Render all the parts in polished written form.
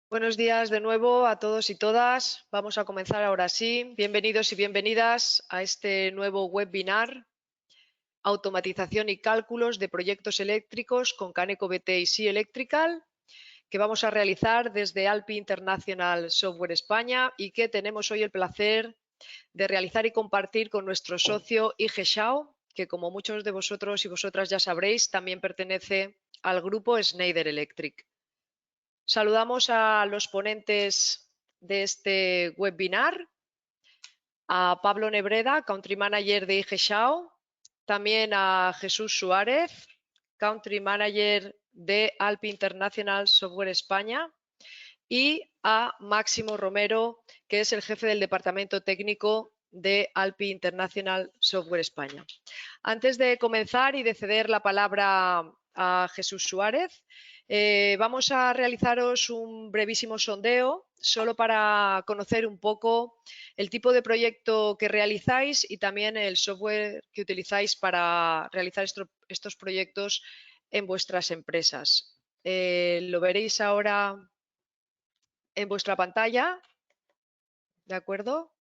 Buenos días de nuevo a todos y todas. Vamos a comenzar ahora sí. Bienvenidos y bienvenidas a este nuevo webinar, Automatización y Cálculos de Proyectos Eléctricos con Caneco BT y SI Electrical, que vamos a realizar desde ALPI International Software España y que tenemos hoy el placer de realizar y compartir con nuestro socio IG Shao, que como muchos de vosotros y vosotras ya sabréis, también pertenece al grupo Schneider Electric. Saludamos a los ponentes de este webinar, a Pablo Nebreda, Country Manager de IG Shao, también a Jesús Suárez, Country Manager de Alpi International Software España, y a Máximo Romero, que es el jefe del departamento técnico de Alpi International Software España. Antes de comenzar y de ceder la palabra a Jesús Suárez, vamos a realizaros un brevísimo sondeo solo para conocer un poco el tipo de proyecto que realizáis y también el software que utilizáis para realizar estos proyectos en vuestras empresas. Lo veréis ahora en vuestra pantalla, ¿de acuerdo?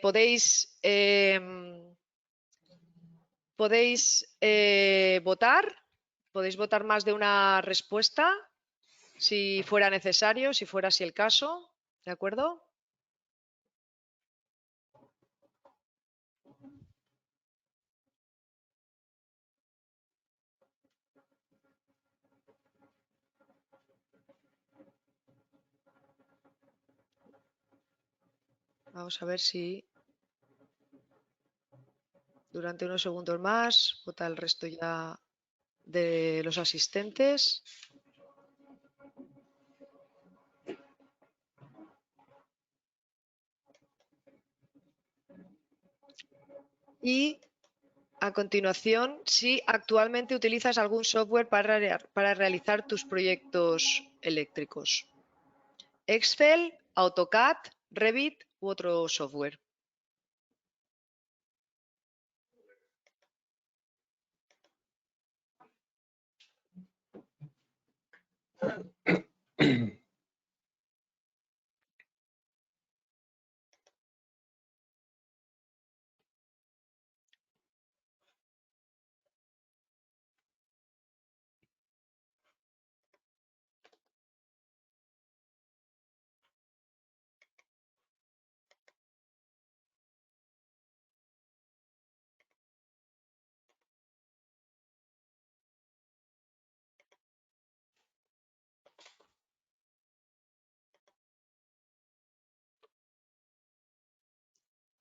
Podéis votar más de una respuesta si fuera necesario, si fuera así el caso, ¿de acuerdo? Vamos a ver si durante unos segundos más vota el resto ya de los asistentes. Y a continuación, si actualmente utilizas algún software para realizar tus proyectos eléctricos. Excel, AutoCAD, Revit u otro software.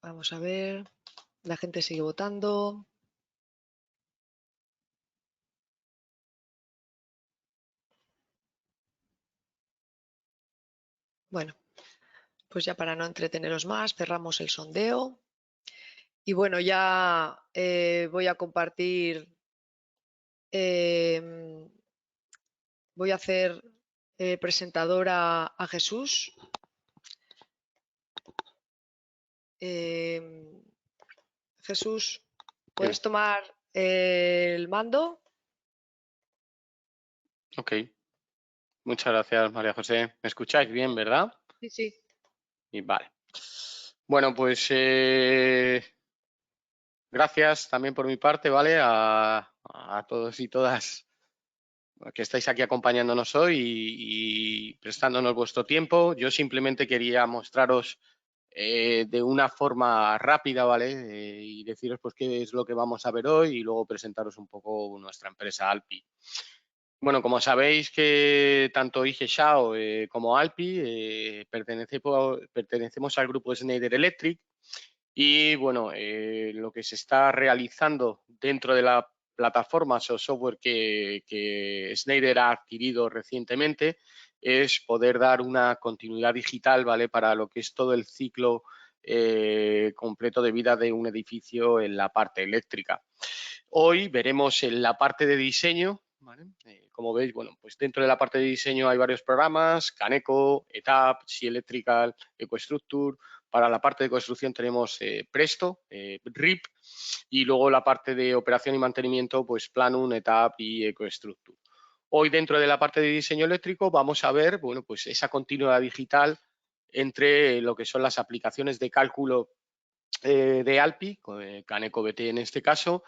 Vamos a ver, la gente sigue votando. Bueno, pues ya para no entreteneros más, cerramos el sondeo. Y bueno, ya voy a compartir, voy a hacer presentadora a Jesús. Jesús, ¿puedes tomar el mando? Ok. Muchas gracias, María José. ¿Me escucháis bien, verdad? Sí, sí. Y vale. Bueno, pues gracias también por mi parte, ¿vale? A todos y todas que estáis aquí acompañándonos hoy y prestándonos vuestro tiempo. Yo simplemente quería mostraros de una forma rápida, ¿vale? Y deciros pues qué es lo que vamos a ver hoy y luego presentaros un poco nuestra empresa Alpi. Bueno, como sabéis que tanto IG Shao como Alpi pertenecemos al grupo Schneider Electric y bueno, lo que se está realizando dentro de la plataforma o software que Schneider ha adquirido recientemente es poder dar una continuidad digital, ¿vale? Para lo que es todo el ciclo completo de vida de un edificio en la parte eléctrica. Hoy veremos en la parte de diseño, ¿vale? Como veis, bueno, pues dentro de la parte de diseño hay varios programas, Caneco, ETAP, SI Electrical, EcoStructure, Para la parte de construcción tenemos Presto, RIP, y luego la parte de operación y mantenimiento, pues Planum, ETAP y EcoStructure. Hoy dentro de la parte de diseño eléctrico vamos a ver, bueno, pues esa continuidad digital entre lo que son las aplicaciones de cálculo de ALPI, CanecoBT en este caso,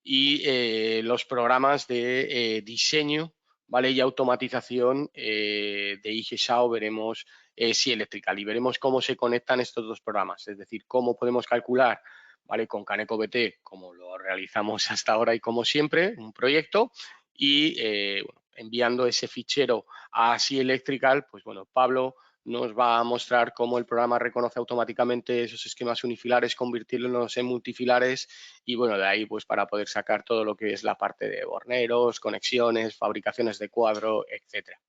y los programas de diseño, ¿vale? Y automatización de IGSAO, veremos SI Electrical, y veremos cómo se conectan estos dos programas, es decir, cómo podemos calcular, ¿vale? Con CanecoBT, como lo realizamos hasta ahora y como siempre, un proyecto, y bueno, enviando ese fichero a SI Electrical, pues bueno, Pablo nos va a mostrar cómo el programa reconoce automáticamente esos esquemas unifilares, convirtiéndolos en multifilares, y bueno, de ahí pues para poder sacar todo lo que es la parte de borneros, conexiones, fabricaciones de cuadro, etcétera.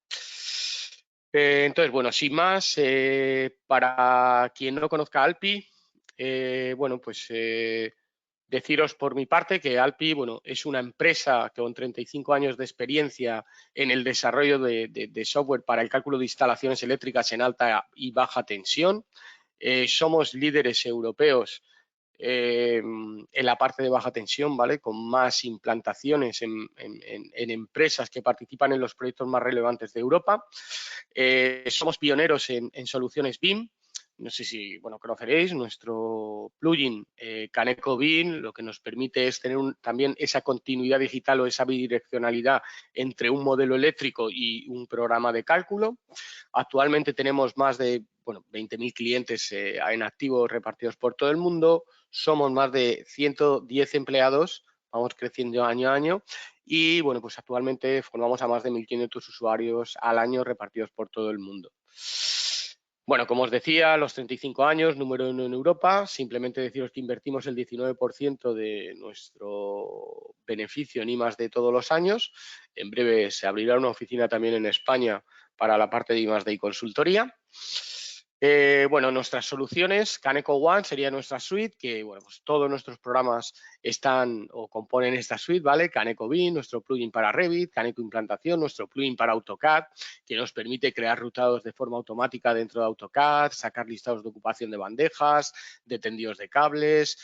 Entonces, bueno, sin más, para quien no conozca Alpi, bueno, pues deciros por mi parte que Alpi, bueno, es una empresa con 35 años de experiencia en el desarrollo de software para el cálculo de instalaciones eléctricas en alta y baja tensión. Somos líderes europeos en la parte de baja tensión, ¿vale? Con más implantaciones en empresas que participan en los proyectos más relevantes de Europa. Somos pioneros en soluciones BIM. No sé si, bueno, conoceréis nuestro plugin Caneco BIM, lo que nos permite es tener también esa continuidad digital o esa bidireccionalidad entre un modelo eléctrico y un programa de cálculo. Actualmente tenemos más de 20.000 clientes en activo repartidos por todo el mundo. Somos más de 110 empleados, vamos creciendo año a año, y bueno, pues actualmente formamos a más de 1.500 usuarios al año repartidos por todo el mundo. Bueno, como os decía, los 35 años, número 1 en Europa. Simplemente deciros que invertimos el 19% de nuestro beneficio en I+D todos los años. En breve se abrirá una oficina también en España para la parte de I+D y consultoría. Bueno, nuestras soluciones, Caneco One sería nuestra suite, que bueno, pues todos nuestros programas están o componen esta suite, ¿vale? Caneco BIM, nuestro plugin para Revit, Caneco Implantación, nuestro plugin para AutoCAD, que nos permite crear rutados de forma automática dentro de AutoCAD, sacar listados de ocupación de bandejas, de tendidos de cables,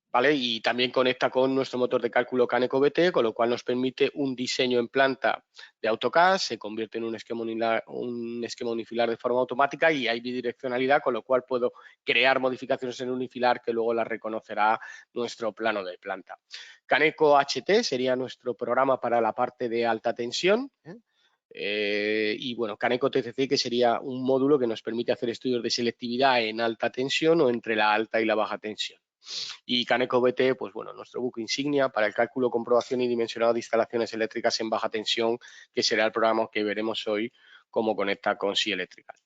¿vale? Y también conecta con nuestro motor de cálculo CanecoBT, con lo cual nos permite un diseño en planta de AutoCAD, se convierte en un esquema unifilar de forma automática y hay bidireccionalidad, con lo cual puedo crear modificaciones en unifilar que luego las reconocerá nuestro plano de planta. Caneco HT sería nuestro programa para la parte de alta tensión, y bueno, Caneco TCC, que sería un módulo que nos permite hacer estudios de selectividad en alta tensión o entre la alta y la baja tensión. Y CanecoBT, pues bueno, nuestro buque insignia para el cálculo, comprobación y dimensionado de instalaciones eléctricas en baja tensión, que será el programa que veremos hoy cómo conecta con SI Electrical.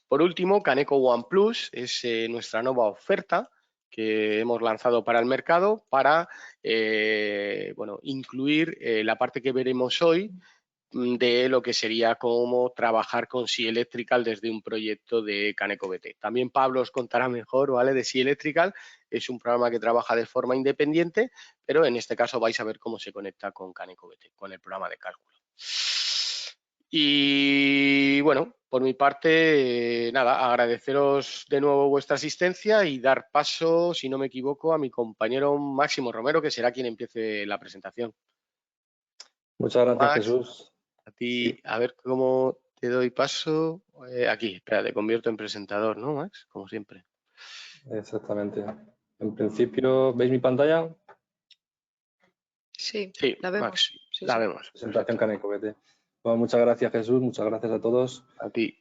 Por último, Caneco One Plus es nuestra nueva oferta que hemos lanzado para el mercado para bueno, incluir la parte que veremos hoy de lo que sería cómo trabajar con SI Electrical desde un proyecto de CanecoBT. También Pablo os contará mejor, ¿vale? De SI Electrical, es un programa que trabaja de forma independiente, pero en este caso vais a ver cómo se conecta con CanecoBT, con el programa de cálculo. Y bueno, por mi parte, nada, agradeceros de nuevo vuestra asistencia y dar paso, si no me equivoco, a mi compañero Máximo Romero, que será quien empiece la presentación. Muchas gracias, Max, Jesús. a ti, Sí. a ver cómo te doy paso. Aquí, espera, te convierto en presentador, ¿no, Max? Como siempre. Exactamente. En principio, ¿veis mi pantalla? Sí, Sí, la vemos. Max, Sí, la sí. vemos. Presentación Perfecto. CanecoBT. Bueno, muchas gracias, Jesús. Muchas gracias a todos. A ti.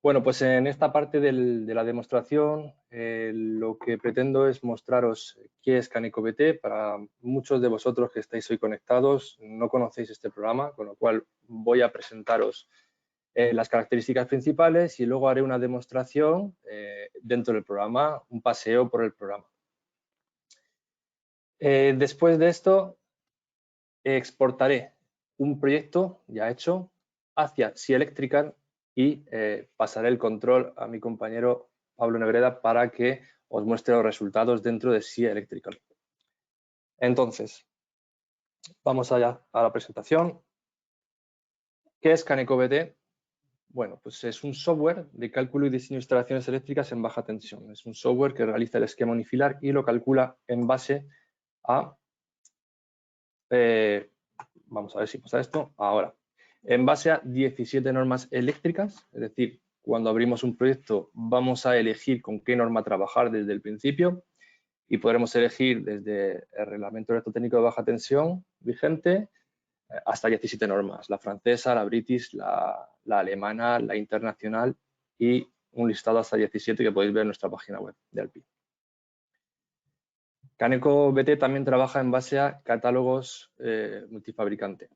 Bueno, pues en esta parte de la demostración lo que pretendo es mostraros qué es CanecoBT. Para muchos de vosotros que estáis hoy conectados no conocéis este programa, con lo cual voy a presentaros las características principales y luego haré una demostración dentro del programa, un paseo por el programa. Después de esto, exportaré un proyecto ya hecho hacia SI Electrical y pasaré el control a mi compañero Pablo Negreda para que os muestre los resultados dentro de SI Electrical. Entonces, vamos allá a la presentación. ¿Qué es CanecoBT? Bueno, pues es un software de cálculo y diseño de instalaciones eléctricas en baja tensión. Es un software que realiza el esquema unifilar y lo calcula en base a... vamos a ver si pasa esto. Ahora, en base a 17 normas eléctricas, es decir, cuando abrimos un proyecto vamos a elegir con qué norma trabajar desde el principio y podremos elegir desde el reglamento electrotécnico de baja tensión vigente hasta 17 normas, la francesa, la british, la alemana, la internacional y un listado hasta 17 que podéis ver en nuestra página web de Alpi. Caneco BT también trabaja en base a catálogos multifabricante.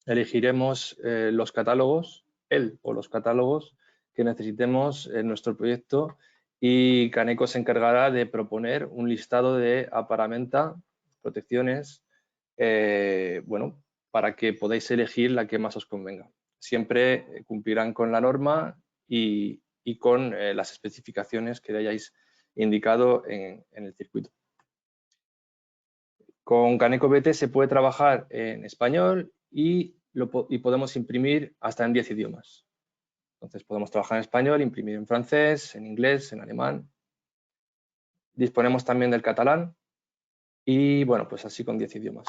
Elegiremos los catálogos, el o los catálogos que necesitemos en nuestro proyecto y Caneco se encargará de proponer un listado de aparamenta, protecciones, bueno, para que podáis elegir la que más os convenga. Siempre cumplirán con la norma y con las especificaciones que hayáis indicado en el circuito. Con Caneco BT se puede trabajar en español y podemos imprimir hasta en 10 idiomas. Entonces podemos trabajar en español, imprimir en francés, en inglés, en alemán. Disponemos también del catalán y bueno, pues así con 10 idiomas.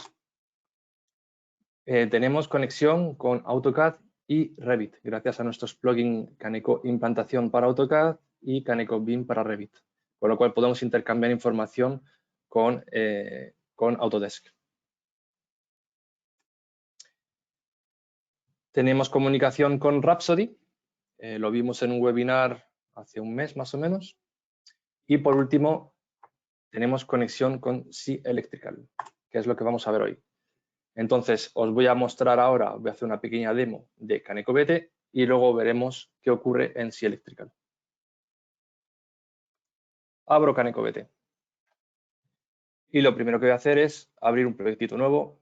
Tenemos conexión con AutoCAD y Revit, gracias a nuestros plugins Caneco Implantación para AutoCAD y Caneco BIM para Revit, con lo cual podemos intercambiar información con Autodesk. Tenemos comunicación con Rhapsody, lo vimos en un webinar hace un mes más o menos. Y por último, tenemos conexión con Sea Electrical, que es lo que vamos a ver hoy. Entonces, os voy a mostrar ahora, voy a hacer una pequeña demo de Caneco BT y luego veremos qué ocurre en Sea Electrical. Abro Caneco BT. Y lo primero que voy a hacer es abrir un proyectito nuevo.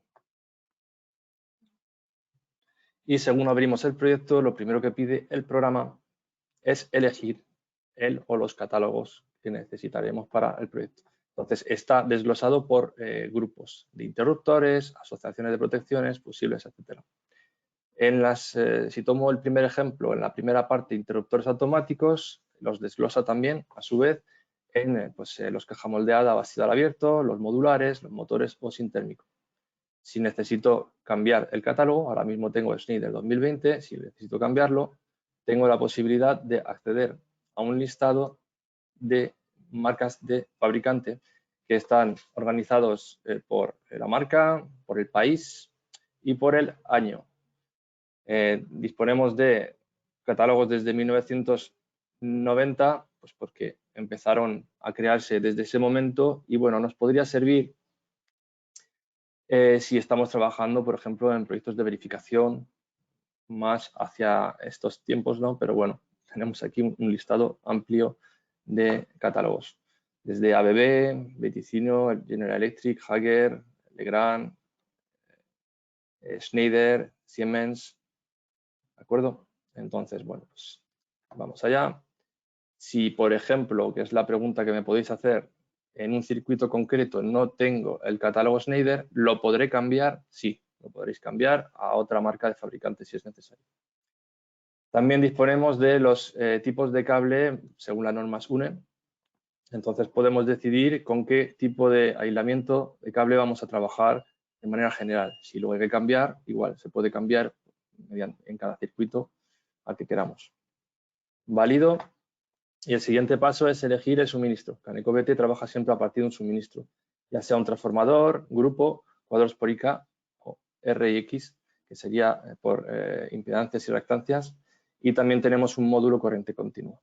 Y según abrimos el proyecto, lo primero que pide el programa es elegir el o los catálogos que necesitaremos para el proyecto. Entonces, está desglosado por grupos de interruptores, asociaciones de protecciones, posibles, etc. Si tomo el primer ejemplo, en la primera parte, interruptores automáticos, los desglosa también, a su vez, en los caja moldeada, bastidor abierto, los modulares, los motores o sin térmico. Si necesito cambiar el catálogo, ahora mismo tengo Schneider 2020, si necesito cambiarlo, tengo la posibilidad de acceder a un listado de marcas de fabricante que están organizados por la marca, por el país y por el año. Disponemos de catálogos desde 1990, pues porque empezaron a crearse desde ese momento y bueno, nos podría servir si estamos trabajando, por ejemplo, en proyectos de verificación más hacia estos tiempos, ¿no? Pero bueno, tenemos aquí un listado amplio de catálogos. Desde ABB, Beticino, General Electric, Hager, Legrand, Schneider, Siemens, ¿de acuerdo? Entonces, bueno, pues vamos allá. Si, por ejemplo, que es la pregunta que me podéis hacer, en un circuito concreto no tengo el catálogo Schneider, ¿lo podré cambiar? Sí, lo podréis cambiar a otra marca de fabricante si es necesario. También disponemos de los tipos de cable según las normas UNE. Entonces podemos decidir con qué tipo de aislamiento de cable vamos a trabajar de manera general. Si luego hay que cambiar, igual se puede cambiar en cada circuito al que queramos. Válido. Y el siguiente paso es elegir el suministro. Caneco BT trabaja siempre a partir de un suministro, ya sea un transformador, grupo, cuadros por IK o RX, que sería por impedancias y reactancias. Y también tenemos un módulo corriente continua.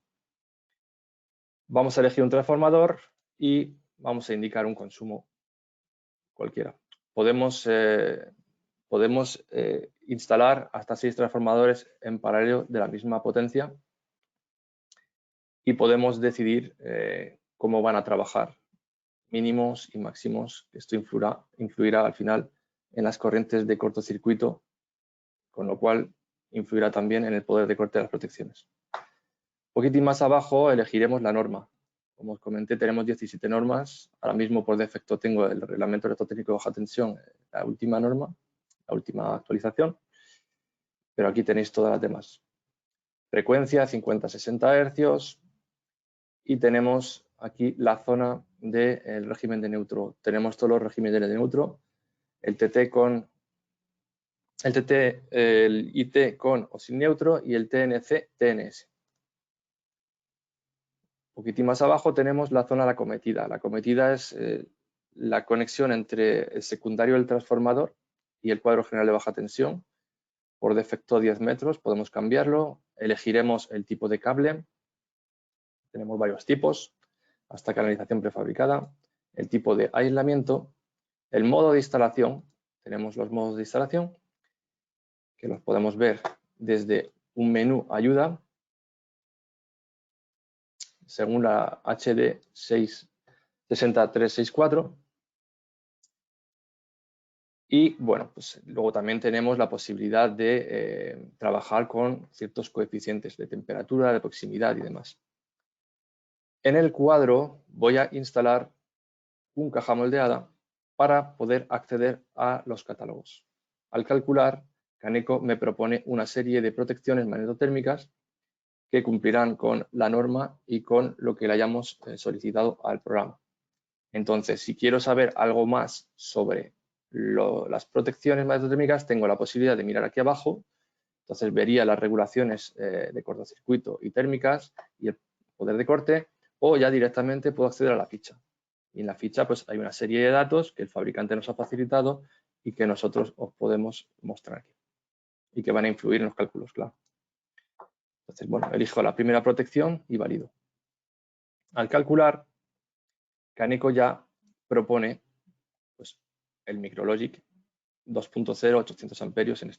Vamos a elegir un transformador y vamos a indicar un consumo cualquiera. Podemos instalar hasta 6 transformadores en paralelo de la misma potencia y podemos decidir cómo van a trabajar, mínimos y máximos. Esto influirá al final en las corrientes de cortocircuito, con lo cual influirá también en el poder de corte de las protecciones. Un poquitín más abajo elegiremos la norma. Como os comenté, tenemos 17 normas. Ahora mismo por defecto tengo el reglamento electrotécnico de baja tensión, la última norma, la última actualización, pero aquí tenéis todas las demás. frecuencia 50-60 Hz y tenemos aquí la zona del régimen de neutro. Tenemos todos los regímenes de neutro, el TT con el IT con o sin neutro y el TNC, TNS. Un poquitín más abajo tenemos la zona de la acometida. La acometida es la conexión entre el secundario del transformador y el cuadro general de baja tensión. Por defecto 10 metros, podemos cambiarlo. Elegiremos el tipo de cable. Tenemos varios tipos, hasta canalización prefabricada, el tipo de aislamiento, el modo de instalación. Tenemos los modos de instalación, que los podemos ver desde un menú ayuda, según la HD 60364. Y bueno, pues luego también tenemos la posibilidad de trabajar con ciertos coeficientes de temperatura, de proximidad y demás. En el cuadro voy a instalar un caja moldeada para poder acceder a los catálogos. Al calcular, Caneco me propone una serie de protecciones magnetotérmicas que cumplirán con la norma y con lo que le hayamos solicitado al programa. Entonces, si quiero saber algo más sobre las protecciones magnetotérmicas, tengo la posibilidad de mirar aquí abajo. Entonces vería las regulaciones de cortocircuito y térmicas y el poder de corte, o ya directamente puedo acceder a la ficha. Y en la ficha pues hay una serie de datos que el fabricante nos ha facilitado y que nosotros os podemos mostrar aquí. Y que van a influir en los cálculos, claro. Entonces, bueno, elijo la primera protección y valido. Al calcular, Caneco ya propone pues, el Micrologic 2.0, 800 amperios en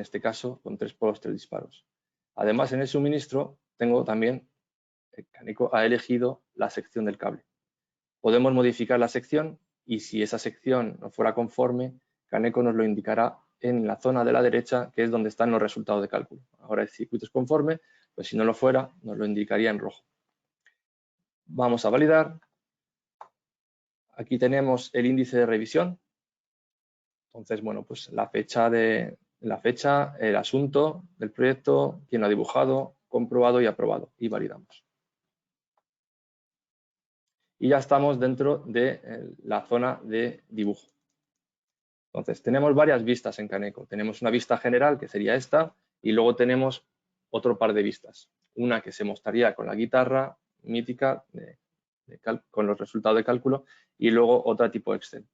este caso, con 3 polos, 3 disparos. Además, en el suministro tengo también, Caneco ha elegido la sección del cable. Podemos modificar la sección y si esa sección no fuera conforme, Caneco nos lo indicará en la zona de la derecha, que es donde están los resultados de cálculo. Ahora el circuito es conforme, pues si no lo fuera, nos lo indicaría en rojo. Vamos a validar. Aquí tenemos el índice de revisión. Entonces, bueno, pues la fecha, el asunto del proyecto, quién lo ha dibujado, comprobado y aprobado. Y validamos. Y ya estamos dentro de la zona de dibujo. Entonces, tenemos varias vistas en Caneco. Tenemos una vista general, que sería esta, y luego tenemos otro par de vistas. Una que se mostraría con la guitarra mítica, con los resultados de cálculo, y luego otra tipo Excel.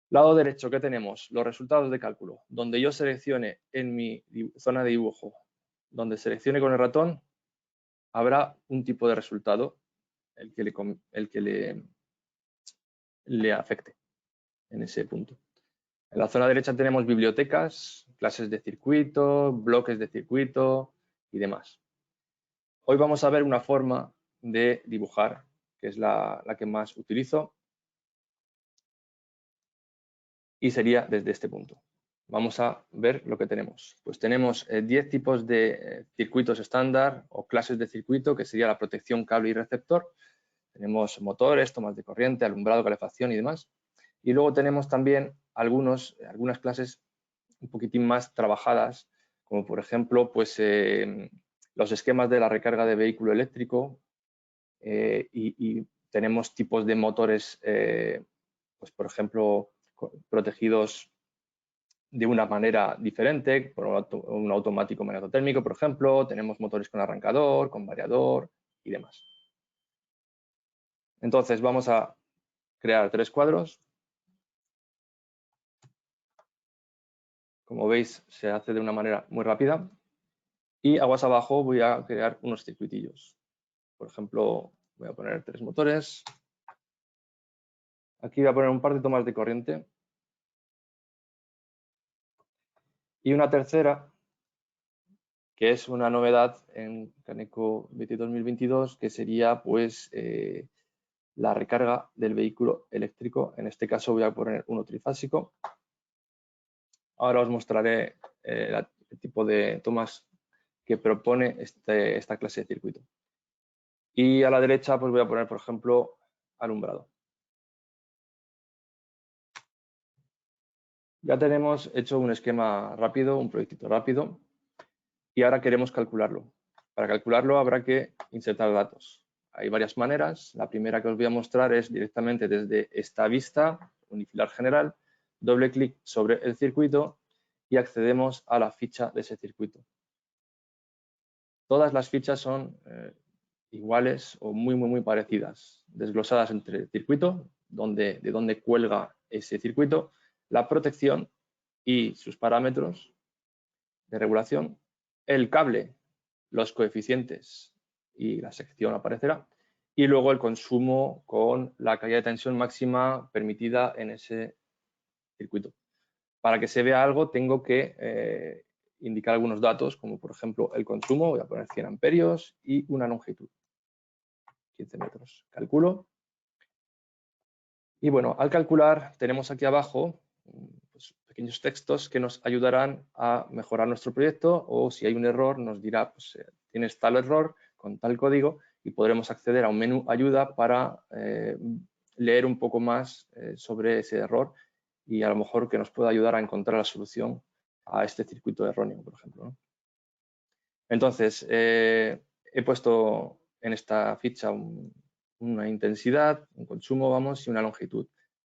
Lado derecho, ¿qué tenemos? Los resultados de cálculo. Donde yo seleccione en mi zona de dibujo, donde seleccione con el ratón, habrá un tipo de resultado, el que le afecte en ese punto. En la zona derecha tenemos bibliotecas, clases de circuito, bloques de circuito y demás. Hoy vamos a ver una forma de dibujar, que es la que más utilizo, y sería desde este punto. Vamos a ver lo que tenemos. Pues tenemos 10 tipos de circuitos estándar o clases de circuito, que sería la protección, cable y receptor. Tenemos motores, tomas de corriente, alumbrado, calefacción y demás. Y luego tenemos también algunas clases un poquitín más trabajadas, como por ejemplo pues, los esquemas de la recarga de vehículo eléctrico y tenemos tipos de motores, pues por ejemplo, protegidos de una manera diferente, por un automático magnetotérmico, por ejemplo, tenemos motores con arrancador, con variador y demás. Entonces vamos a crear 3 cuadros. Como veis, se hace de una manera muy rápida. Y aguas abajo voy a crear unos circuitillos. Por ejemplo, voy a poner 3 motores. Aquí voy a poner un par de tomas de corriente. Y una tercera, que es una novedad en Caneco BT 2022, que sería pues la recarga del vehículo eléctrico. En este caso voy a poner uno trifásico. Ahora os mostraré el tipo de tomas que propone esta clase de circuito. Y a la derecha pues voy a poner, por ejemplo, alumbrado. Ya tenemos hecho un esquema rápido, un proyectito rápido. y ahora queremos calcularlo. Para calcularlo habrá que insertar datos. Hay varias maneras. La primera que os voy a mostrar es directamente desde esta vista, unifilar general, doble clic sobre el circuito y accedemos a la ficha de ese circuito. Todas las fichas son iguales o muy parecidas, desglosadas entre el circuito, de dónde cuelga ese circuito, la protección y sus parámetros de regulación, el cable, los coeficientes y la sección aparecerá, y luego el consumo con la caída de tensión máxima permitida en ese circuito. Para que se vea algo tengo que indicar algunos datos, como por ejemplo el consumo, voy a poner 100 amperios y una longitud, 15 metros. Calculo. Y bueno, al calcular tenemos aquí abajo pues, pequeños textos que nos ayudarán a mejorar nuestro proyecto, o si hay un error nos dirá, pues tienes tal error con tal código, y podremos acceder a un menú ayuda para leer un poco más sobre ese error y a lo mejor que nos pueda ayudar a encontrar la solución a este circuito erróneo, por ejemplo, ¿no? Entonces, he puesto en esta ficha una intensidad, un consumo, vamos, y una longitud,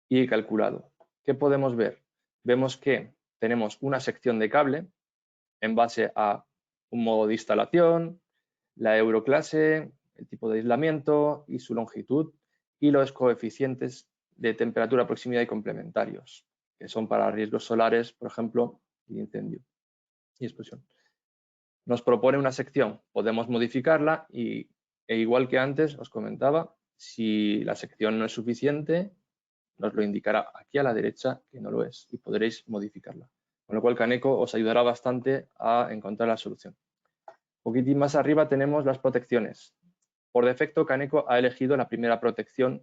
y he calculado. ¿Qué podemos ver? Vemos que tenemos una sección de cable en base a un modo de instalación, la euroclase, el tipo de aislamiento y su longitud, y los coeficientes de temperatura, proximidad y complementarios, que son para riesgos solares, por ejemplo, y incendio y explosión. Nos propone una sección, podemos modificarla e igual que antes os comentaba, si la sección no es suficiente, nos lo indicará aquí a la derecha que no lo es y podréis modificarla. Con lo cual Caneco os ayudará bastante a encontrar la solución. Un poquitín más arriba tenemos las protecciones. Por defecto Caneco ha elegido la primera protección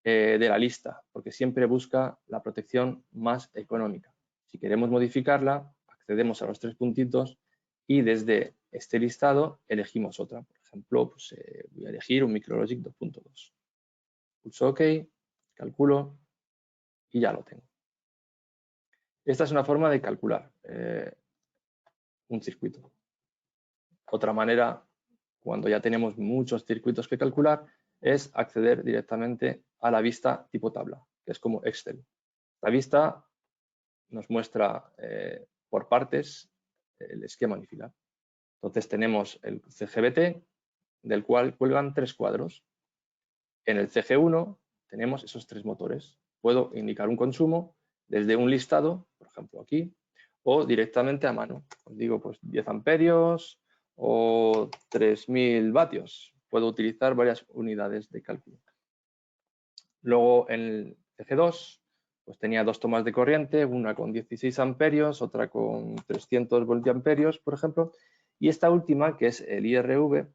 de la lista, porque siempre busca la protección más económica. Si queremos modificarla, accedemos a los tres puntitos y desde este listado elegimos otra. Por ejemplo, pues, voy a elegir un Micrologic 2.2. Pulso OK, calculo y ya lo tengo. Esta es una forma de calcular un circuito. Otra manera, cuando ya tenemos muchos circuitos que calcular, es acceder directamente a la vista tipo tabla, que es como Excel. La vista nos muestra por partes el esquema unifilar. Entonces tenemos el CGBT, del cual cuelgan tres cuadros. En el CG1 tenemos esos tres motores. Puedo indicar un consumo desde un listado, por ejemplo aquí, o directamente a mano. Os digo pues 10 amperios o 3000 vatios. Puedo utilizar varias unidades de cálculo. Luego en el CG2 pues tenía dos tomas de corriente, una con 16 amperios, otra con 300 voltiamperios, por ejemplo, y esta última, que es el IRV,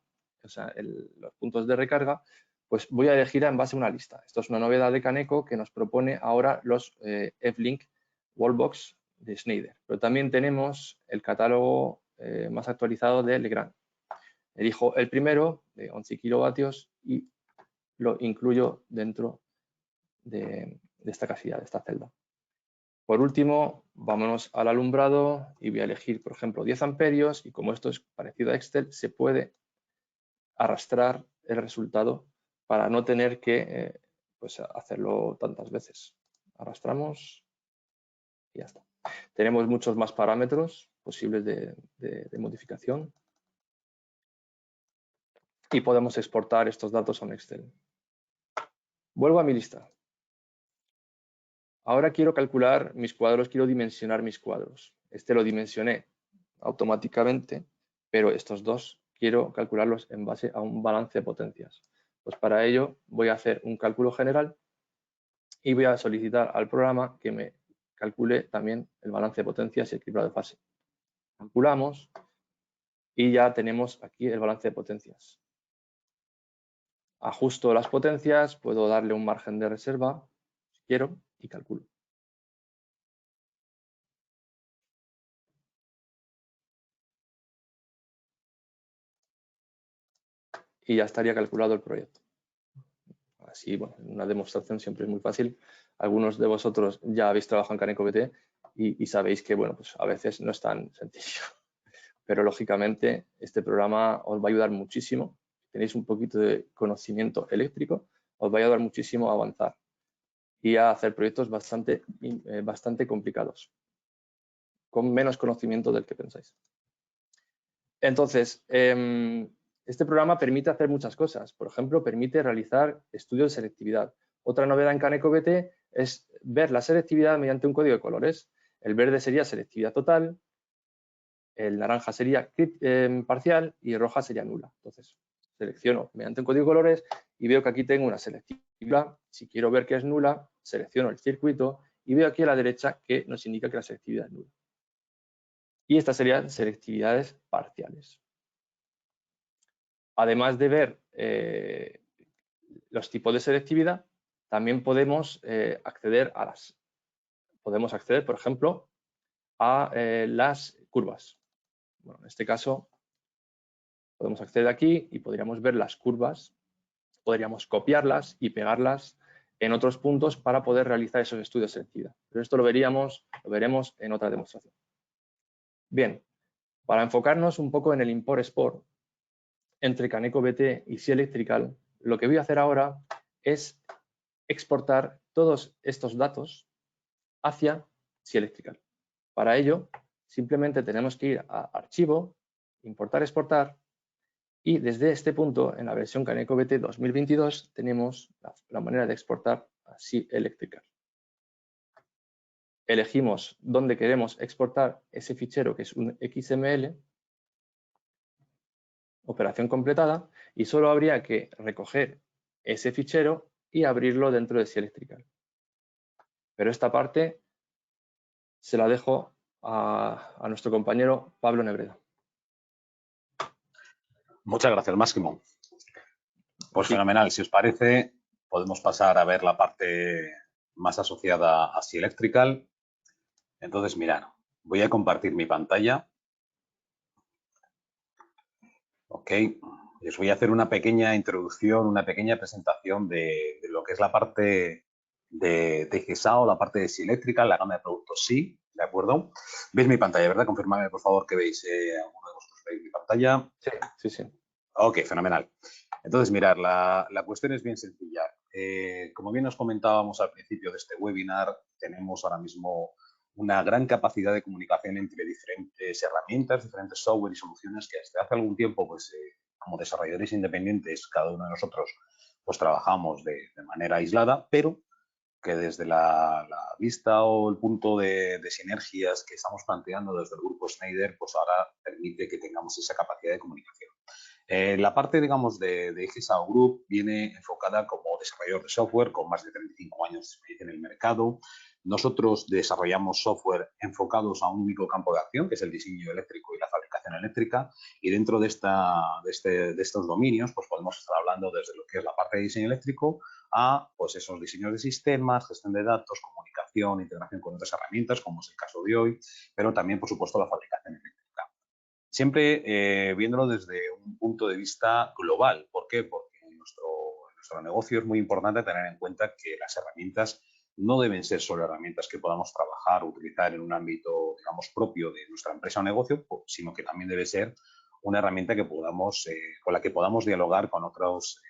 o sea, los puntos de recarga, pues voy a elegir en base a una lista. Esto es una novedad de Caneco que nos propone ahora los F-Link Wallbox de Schneider, pero también tenemos el catálogo más actualizado de Legrand. Elijo el primero de 11 kilovatios y lo incluyo dentro de esta casilla, de esta celda. Por último, vámonos al alumbrado y voy a elegir, por ejemplo, 10 amperios y como esto es parecido a Excel, se puede arrastrar el resultado para no tener que pues hacerlo tantas veces. Arrastramos y ya está. Tenemos muchos más parámetros posibles de modificación y podemos exportar estos datos a un Excel. Vuelvo a mi lista. Ahora quiero calcular mis cuadros, quiero dimensionar mis cuadros. Este lo dimensioné automáticamente, pero estos dos quiero calcularlos en base a un balance de potencias. Pues para ello voy a hacer un cálculo general y voy a solicitar al programa que me calcule también el balance de potencias y el equilibrio de fase. Calculamos y ya tenemos aquí el balance de potencias. Ajusto las potencias, puedo darle un margen de reserva si quiero y calculo. Y ya estaría calculado el proyecto. Así, bueno, una demostración siempre es muy fácil. Algunos de vosotros ya habéis trabajado en Caneco BT y sabéis que, bueno, pues a veces no es tan sencillo. pero lógicamente este programa os va a ayudar muchísimo. Si tenéis un poquito de conocimiento eléctrico, os va a ayudar muchísimo a avanzar y a hacer proyectos bastante complicados, con menos conocimiento del que pensáis. Entonces, este programa permite hacer muchas cosas. Por ejemplo, permite realizar estudios de selectividad. Otra novedad en CanecoBT es ver la selectividad mediante un código de colores. El verde sería selectividad total, el naranja sería parcial y roja sería nula. Entonces, selecciono mediante un código de colores y veo que aquí tengo una selectividad. Si quiero ver que es nula, selecciono el circuito y veo aquí a la derecha que nos indica que la selectividad es nula. Y estas serían selectividades parciales. Además de ver los tipos de selectividad, también podemos acceder, por ejemplo, a las curvas. Bueno, en este caso, podemos acceder aquí y podríamos ver las curvas, podríamos copiarlas y pegarlas en otros puntos para poder realizar esos estudios de selectividad. Pero esto lo veremos en otra demostración. Bien, para enfocarnos un poco en el import-export entre CanecoBT y SI Electrical, lo que voy a hacer ahora es exportar todos estos datos hacia SI Electrical. Para ello, simplemente tenemos que ir a Archivo, Importar, Exportar, y desde este punto, en la versión CanecoBT 2022, tenemos la manera de exportar a SI Electrical. Elegimos dónde queremos exportar ese fichero, que es un XML, operación completada, y solo habría que recoger ese fichero y abrirlo dentro de SI Electrical. Pero esta parte se la dejo a nuestro compañero Pablo Nebreda. Muchas gracias, Máximo. Pues sí. Fenomenal. Si os parece, podemos pasar a ver la parte más asociada a SI Electrical. Entonces, mirad, voy a compartir mi pantalla. Ok. Y os voy a hacer una pequeña introducción, una pequeña presentación de lo que es la parte de GESAO, la parte de SI Electrical, la gama de productos SI, ¿de acuerdo? ¿Veis mi pantalla, verdad? Confirmadme, por favor, que veis alguno de vosotros veis mi pantalla. Sí. Ok, fenomenal. Entonces, mirad, la cuestión es bien sencilla. Como bien os comentábamos al principio de este webinar, tenemos ahora mismo una gran capacidad de comunicación entre diferentes herramientas, diferentes software y soluciones que desde hace algún tiempo, pues, como desarrolladores independientes, cada uno de nosotros, pues trabajamos de manera aislada, pero que desde la vista o el punto de sinergias que estamos planteando desde el grupo Schneider, pues ahora permite que tengamos esa capacidad de comunicación. La parte, digamos, de GESAO Group viene enfocada como desarrollador de software con más de 35 años de experiencia en el mercado. Nosotros desarrollamos software enfocados a un único campo de acción, que es el diseño eléctrico y la fabricación eléctrica. Y dentro de estos dominios, pues podemos estar hablando desde lo que es la parte de diseño eléctrico a, pues, esos diseños de sistemas, gestión de datos, comunicación, integración con otras herramientas, como es el caso de hoy, pero también, por supuesto, la fabricación eléctrica. Siempre viéndolo desde un punto de vista global. ¿Por qué? Porque en nuestro negocio es muy importante tener en cuenta que las herramientas no deben ser solo herramientas que podamos trabajar o utilizar en un ámbito, digamos, propio de nuestra empresa o negocio, sino que también debe ser una herramienta que con la que podamos dialogar con otras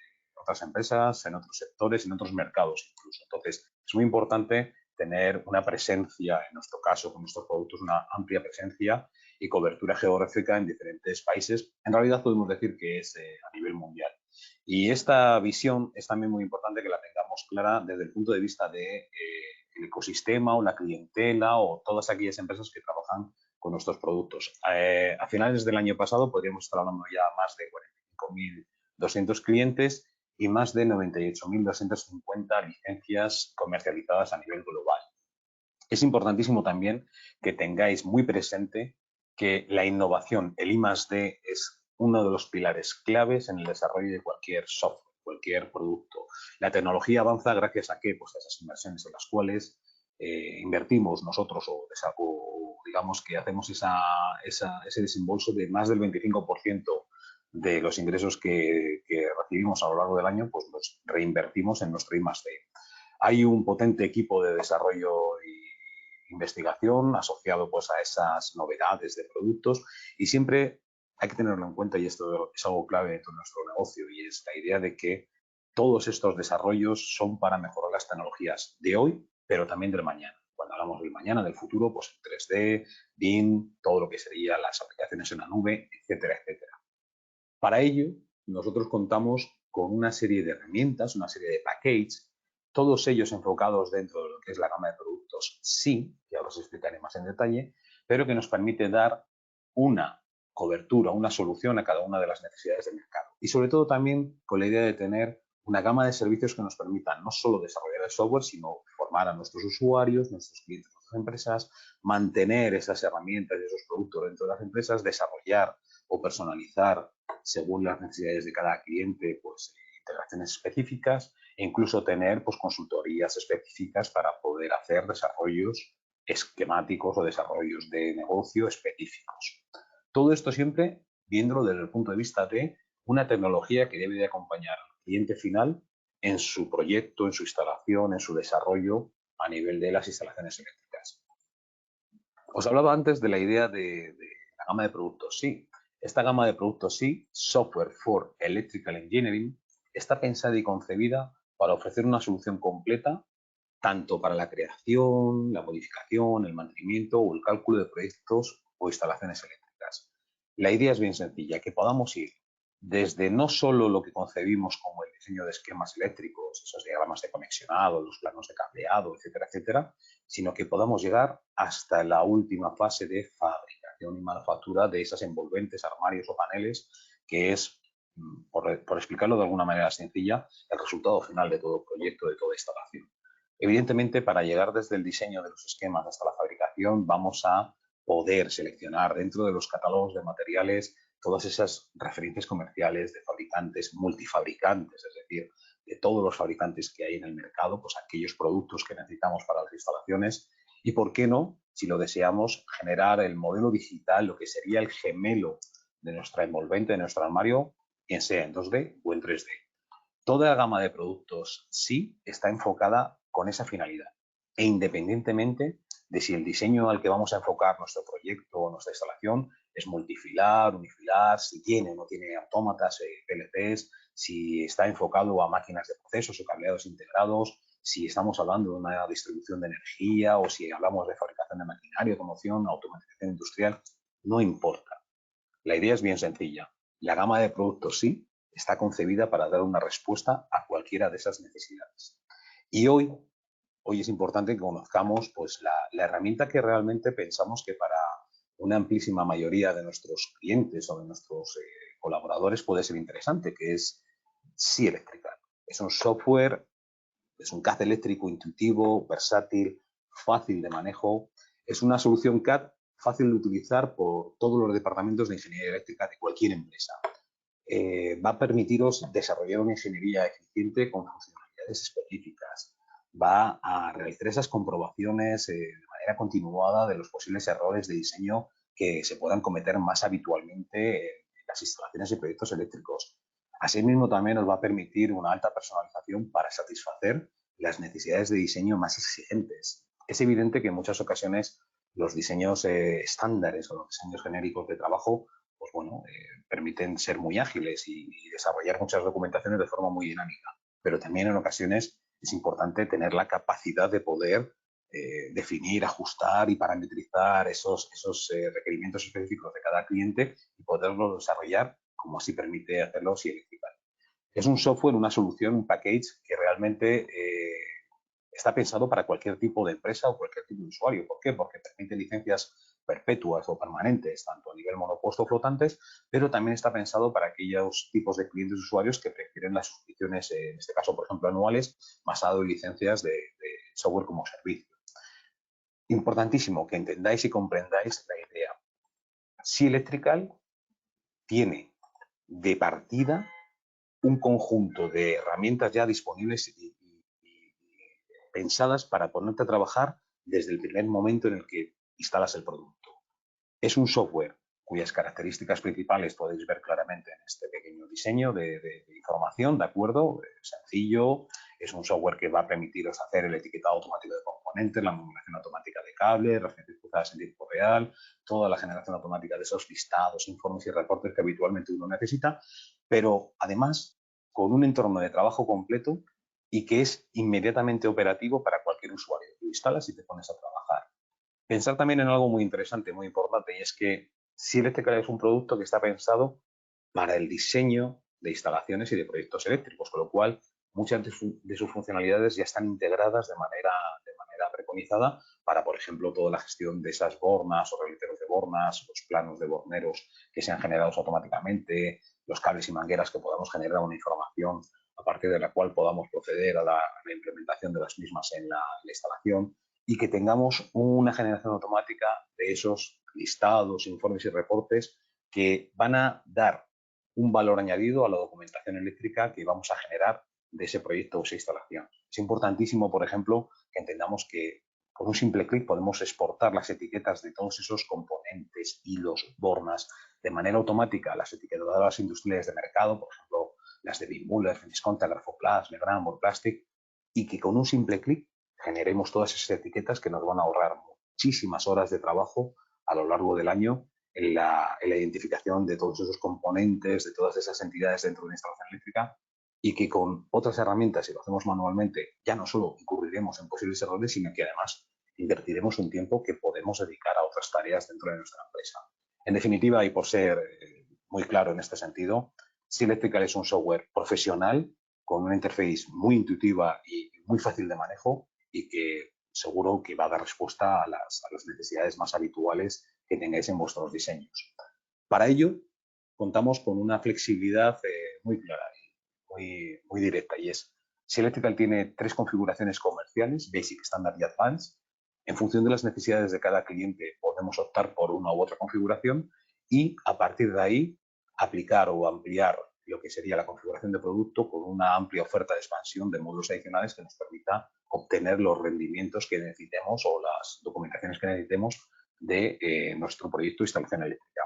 empresas, en otros sectores, en otros mercados incluso. Entonces, es muy importante tener una presencia, en nuestro caso, con nuestros productos, una amplia presencia y cobertura geográfica en diferentes países. En realidad podemos decir que es a nivel mundial. Y esta visión es también muy importante que la tengamos clara desde el punto de vista del ecosistema o la clientela o todas aquellas empresas que trabajan con nuestros productos. A finales del año pasado podríamos estar hablando ya más de 45.200 clientes y más de 98.250 licencias comercializadas a nivel global. Es importantísimo también que tengáis muy presente que la innovación, el I+D, es uno de los pilares claves en el desarrollo de cualquier software, cualquier producto. La tecnología avanza gracias a qué? Pues a esas inversiones en las cuales invertimos nosotros o digamos que hacemos ese desembolso de más del 25% de los ingresos que recibimos a lo largo del año, pues los reinvertimos en nuestro I+D. Hay un potente equipo de desarrollo investigación asociado pues a esas novedades de productos, y siempre hay que tenerlo en cuenta, y esto es algo clave dentro de nuestro negocio, y es la idea de que todos estos desarrollos son para mejorar las tecnologías de hoy, pero también del mañana. Cuando hablamos del mañana, del futuro, pues 3D, BIM, todo lo que serían las aplicaciones en la nube, etcétera, etcétera. Para ello, nosotros contamos con una serie de herramientas, una serie de packages, todos ellos enfocados dentro de lo que es la gama de productos SI, que ahora os explicaré más en detalle, pero que nos permite dar una cobertura, una solución a cada una de las necesidades del mercado. Y sobre todo también con la idea de tener una gama de servicios que nos permitan no solo desarrollar el software, sino formar a nuestros usuarios, nuestros clientes, nuestras empresas, mantener esas herramientas y esos productos dentro de las empresas, desarrollar o personalizar según las necesidades de cada cliente, pues integraciones específicas, e incluso tener pues consultorías específicas para poder hacer desarrollos esquemáticos o desarrollos de negocio específicos. Todo esto siempre viéndolo desde el punto de vista de una tecnología que debe de acompañar al cliente final en su proyecto, en su instalación, en su desarrollo a nivel de las instalaciones eléctricas. Os hablaba antes de la idea de la gama de productos SI. Esta gama de productos SI, Software for Electrical Engineering, está pensada y concebida para ofrecer una solución completa tanto para la creación, la modificación, el mantenimiento o el cálculo de proyectos o instalaciones eléctricas. La idea es bien sencilla, que podamos ir desde no solo lo que concebimos como el diseño de esquemas eléctricos, esos diagramas de conexionado, los planos de cableado, etcétera, etcétera, sino que podamos llegar hasta la última fase de fabricación y manufactura de esas envolventes, armarios o paneles, que es, por explicarlo de alguna manera sencilla, el resultado final de todo proyecto, de toda instalación. Evidentemente, para llegar desde el diseño de los esquemas hasta la fabricación, vamos a poder seleccionar dentro de los catálogos de materiales todas esas referencias comerciales de fabricantes, multifabricantes, es decir, de todos los fabricantes que hay en el mercado, pues aquellos productos que necesitamos para las instalaciones, y por qué no, si lo deseamos, generar el modelo digital, lo que sería el gemelo de nuestra envolvente, de nuestro armario, bien sea en 2D o en 3D. Toda la gama de productos sí está enfocada con esa finalidad, e independientemente de si el diseño al que vamos a enfocar nuestro proyecto o nuestra instalación es multifilar, unifilar, si tiene o no tiene autómatas, PLCs, si está enfocado a máquinas de procesos o cableados integrados, si estamos hablando de una distribución de energía o si hablamos de fabricación de maquinaria, automoción, automatización industrial, no importa. La idea es bien sencilla. La gama de productos sí está concebida para dar una respuesta a cualquiera de esas necesidades. Y hoy es importante que conozcamos pues, la herramienta que realmente pensamos que para una amplísima mayoría de nuestros clientes o de nuestros colaboradores puede ser interesante, que es SI Electrical. Es un software, es un CAD eléctrico intuitivo, versátil, fácil de manejo. Es una solución CAD fácil de utilizar por todos los departamentos de ingeniería eléctrica de cualquier empresa. Va a permitiros desarrollar una ingeniería eficiente con funcionalidades específicas. Va a realizar esas comprobaciones de manera continuada de los posibles errores de diseño que se puedan cometer más habitualmente en las instalaciones y proyectos eléctricos. Asimismo, también nos va a permitir una alta personalización para satisfacer las necesidades de diseño más exigentes. Es evidente que en muchas ocasiones los diseños estándares o los diseños genéricos de trabajo pues bueno, permiten ser muy ágiles y desarrollar muchas documentaciones de forma muy dinámica. Pero también en ocasiones es importante tener la capacidad de poder definir, ajustar y parametrizar esos requerimientos específicos de cada cliente y poderlos desarrollar como así permite hacerlo SI Electrical. Es un software, una solución, un package que realmente está pensado para cualquier tipo de empresa o cualquier tipo de usuario. ¿Por qué? Porque permite licencias perpetuas o permanentes, tanto a nivel monopuesto o flotantes, pero también está pensado para aquellos tipos de clientes y usuarios que prefieren las suscripciones, en este caso, por ejemplo, anuales, basado en licencias de software como servicio. Importantísimo que entendáis y comprendáis la idea. SI Electrical tiene de partida un conjunto de herramientas ya disponibles y pensadas para ponerte a trabajar desde el primer momento en el que instalas el producto. Es un software cuyas características principales podéis ver claramente en este pequeño diseño de información, ¿de acuerdo? Sencillo, Es un software que va a permitiros hacer el etiquetado automático de componentes, la modulación automática de cables, referencias cruzadas en tiempo real, toda la generación automática de esos listados, informes y reportes que habitualmente uno necesita, pero además con un entorno de trabajo completo y que es inmediatamente operativo para cualquier usuario. Lo instalas y te pones a trabajar. Pensar también en algo muy interesante, muy importante, y es que Silectrical es un producto que está pensado para el diseño de instalaciones y de proyectos eléctricos, con lo cual muchas de sus funcionalidades ya están integradas de manera preconizada para, por ejemplo, toda la gestión de esas bornas o releteros de bornas, los planos de borneros que sean generados automáticamente, los cables y mangueras que podamos generar una información a partir de la cual podamos proceder a la implementación de las mismas en la instalación y que tengamos una generación automática de esos listados, informes y reportes que van a dar un valor añadido a la documentación eléctrica que vamos a generar de ese proyecto o esa instalación. Es importantísimo, por ejemplo, que entendamos que con un simple clic podemos exportar las etiquetas de todos esos componentes, hilos, bornas, de manera automática a las etiquetadoras industriales de mercado, por ejemplo, las de Wimmuller, Finisconta, Grafoplas, Legrand, Worldplastic, y que con un simple clic generemos todas esas etiquetas que nos van a ahorrar muchísimas horas de trabajo a lo largo del año en la identificación de todos esos componentes, de todas esas entidades dentro de una instalación eléctrica, y que con otras herramientas, si lo hacemos manualmente, ya no solo incurriremos en posibles errores, sino que además invertiremos un tiempo que podemos dedicar a otras tareas dentro de nuestra empresa. En definitiva, y por ser muy claro en este sentido, Silectrical es un software profesional con una interface muy intuitiva y muy fácil de manejo y que seguro que va a dar respuesta a las necesidades más habituales que tengáis en vuestros diseños. Para ello, contamos con una flexibilidad muy clara y muy directa, y es: Silectrical tiene 3 configuraciones comerciales, Basic, Standard y Advanced. En función de las necesidades de cada cliente podemos optar por una u otra configuración y a partir de ahí aplicar o ampliar lo que sería la configuración de producto con una amplia oferta de expansión de módulos adicionales que nos permita obtener los rendimientos que necesitemos o las documentaciones que necesitemos de nuestro proyecto de instalación eléctrica.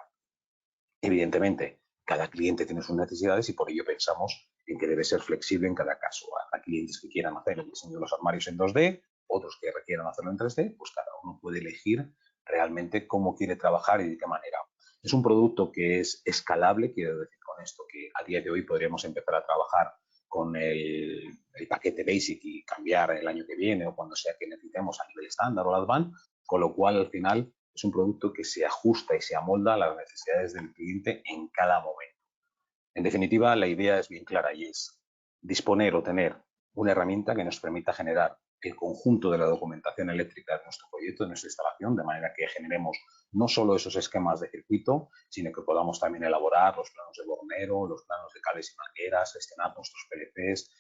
Evidentemente, cada cliente tiene sus necesidades y por ello pensamos en que debe ser flexible en cada caso. Habrá clientes que quieran hacer el diseño de los armarios en 2D, otros que requieran hacerlo en 3D, pues cada uno puede elegir realmente cómo quiere trabajar y de qué manera. Es un producto que es escalable, quiero decir con esto que a día de hoy podríamos empezar a trabajar con el paquete Basic y cambiar el año que viene o cuando sea que necesitemos a nivel estándar o Advanced, con lo cual al final es un producto que se ajusta y se amolda a las necesidades del cliente en cada momento. En definitiva, la idea es bien clara y es disponer o tener una herramienta que nos permita generar el conjunto de la documentación eléctrica de nuestro proyecto, de nuestra instalación, de manera que generemos no solo esos esquemas de circuito, sino que podamos también elaborar los planos de bornero, los planos de cables y mangueras, gestionar nuestros PLCs,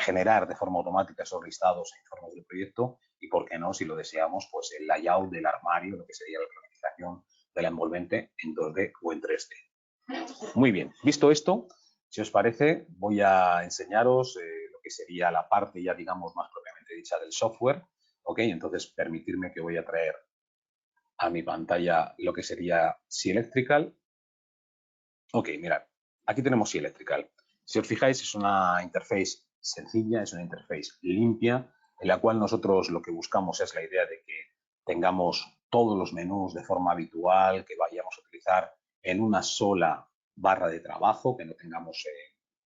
generar de forma automática esos listados e informes del proyecto y, por qué no, si lo deseamos, pues el layout del armario, lo que sería la planificación de la envolvente en 2D o en 3D. Muy bien, visto esto, si os parece, voy a enseñaros lo que sería la parte ya, digamos, más propiamente dicha del software. ¿Ok? Entonces, permitirme que voy a traer a mi pantalla lo que sería Silectrical. Ok, mirad, aquí tenemos Silectrical. Si os fijáis, es una interface sencilla, es una interface limpia, en la cual nosotros lo que buscamos es la idea de que tengamos todos los menús de forma habitual, que vayamos a utilizar en una sola barra de trabajo, que no tengamos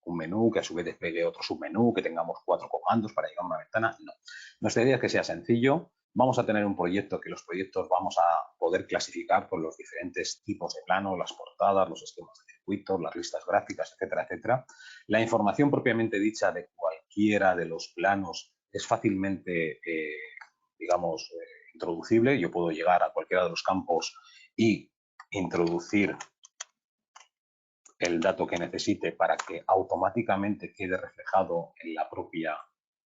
un menú que a su vez despliegue otro submenú, que tengamos 4 comandos para llegar a una ventana. No. Nuestra idea es que sea sencillo. Vamos a tener un proyecto que los proyectos vamos a poder clasificar por los diferentes tipos de plano, las portadas, los esquemas de circuitos, las listas gráficas, etcétera, etcétera. La información propiamente dicha de cualquiera de los planos es fácilmente, digamos, introducible. Yo puedo llegar a cualquiera de los campos y introducir el dato que necesite para que automáticamente quede reflejado en la propia,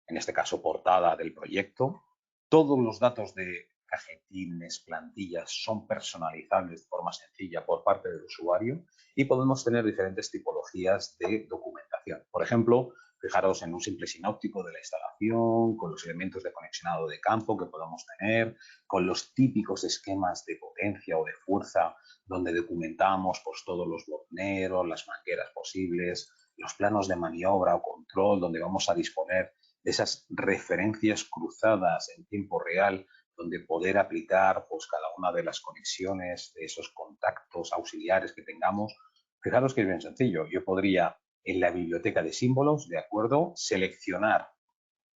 en este caso, portada del proyecto. Todos los datos de cajetines, plantillas son personalizables de forma sencilla por parte del usuario y podemos tener diferentes tipologías de documentación. Por ejemplo, fijaros en un simple sinóptico de la instalación, con los elementos de conexionado de campo que podamos tener, con los típicos esquemas de potencia o de fuerza donde documentamos pues, todos los borneros, las mangueras posibles, los planos de maniobra o control, donde vamos a disponer de esas referencias cruzadas en tiempo real, donde poder aplicar pues, cada una de las conexiones de esos contactos auxiliares que tengamos. Fijaros que es bien sencillo. Yo podría, en la biblioteca de símbolos, ¿de acuerdo?, seleccionar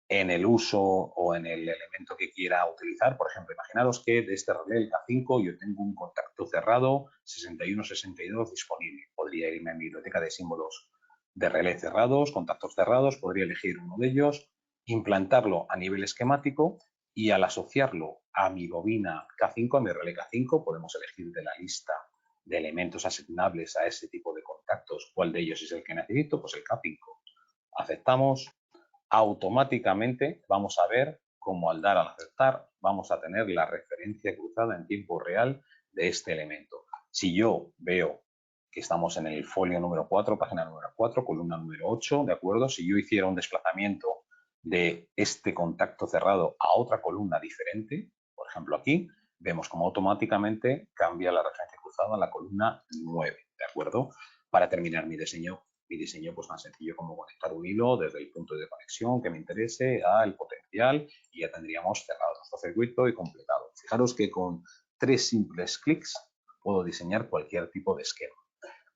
en el uso o en el elemento que quiera utilizar. Por ejemplo, imaginaros que de este relé, el K5, yo tengo un contacto cerrado 6162 disponible. Podría irme a mi biblioteca de símbolos de relé cerrados, contactos cerrados, podría elegir uno de ellos, implantarlo a nivel esquemático y al asociarlo a mi bobina K5, a mi relé K5, podemos elegir de la lista de elementos asignables a ese tipo de contactos cuál de ellos es el que necesito, pues el K5. Aceptamos. Automáticamente vamos a ver cómo al dar al aceptar vamos a tener la referencia cruzada en tiempo real de este elemento. Si yo veo que estamos en el folio número 4, página número 4, columna número 8, ¿de acuerdo? Si yo hiciera un desplazamiento de este contacto cerrado a otra columna diferente, por ejemplo aquí, vemos cómo automáticamente cambia la referencia cruzada a la columna 9, ¿de acuerdo? Para terminar mi diseño pues tan sencillo como conectar un hilo desde el punto de conexión que me interese al potencial y ya tendríamos cerrado nuestro circuito y completado. Fijaros que con 3 simples clics puedo diseñar cualquier tipo de esquema.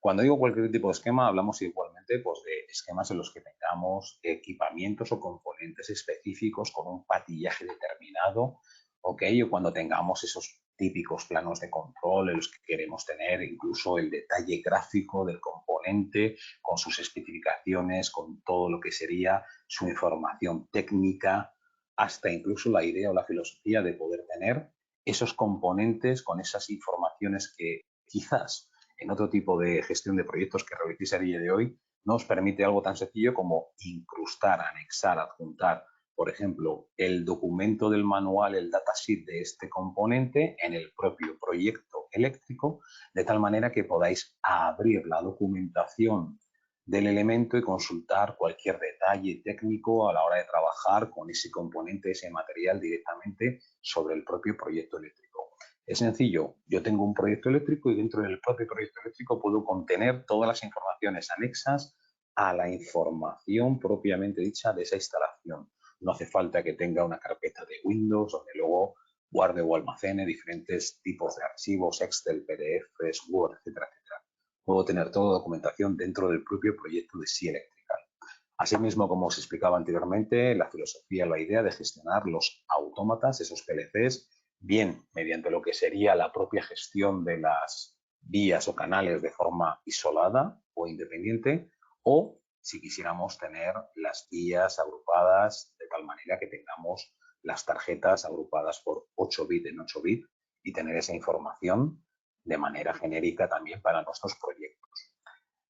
Cuando digo cualquier tipo de esquema, hablamos igualmente pues, de esquemas en los que tengamos equipamientos o componentes específicos con un patillaje determinado, ¿ok? O cuando tengamos esos típicos planos de control en los que queremos tener incluso el detalle gráfico del componente con sus especificaciones, con todo lo que sería su información técnica, hasta incluso la idea o la filosofía de poder tener esos componentes con esas informaciones que quizás en otro tipo de gestión de proyectos que realicéis a día de hoy nos permite algo tan sencillo como incrustar, anexar, adjuntar, por ejemplo, el documento del manual, el datasheet de este componente en el propio proyecto eléctrico, de tal manera que podáis abrir la documentación del elemento y consultar cualquier detalle técnico a la hora de trabajar con ese componente, ese material directamente sobre el propio proyecto eléctrico. Es sencillo, yo tengo un proyecto eléctrico y dentro del propio proyecto eléctrico puedo contener todas las informaciones anexas a la información propiamente dicha de esa instalación. No hace falta que tenga una carpeta de Windows donde luego guarde o almacene diferentes tipos de archivos, Excel, PDFs, Word, etcétera, etcétera. Puedo tener toda la documentación dentro del propio proyecto de SI Electrical. Asimismo, como os explicaba anteriormente, la filosofía, la idea de gestionar los autómatas, esos PLCs, bien mediante lo que sería la propia gestión de las vías o canales de forma isolada o independiente, o si quisiéramos tener las vías agrupadas de tal manera que tengamos las tarjetas agrupadas por 8 bits en 8 bits y tener esa información de manera genérica también para nuestros proyectos.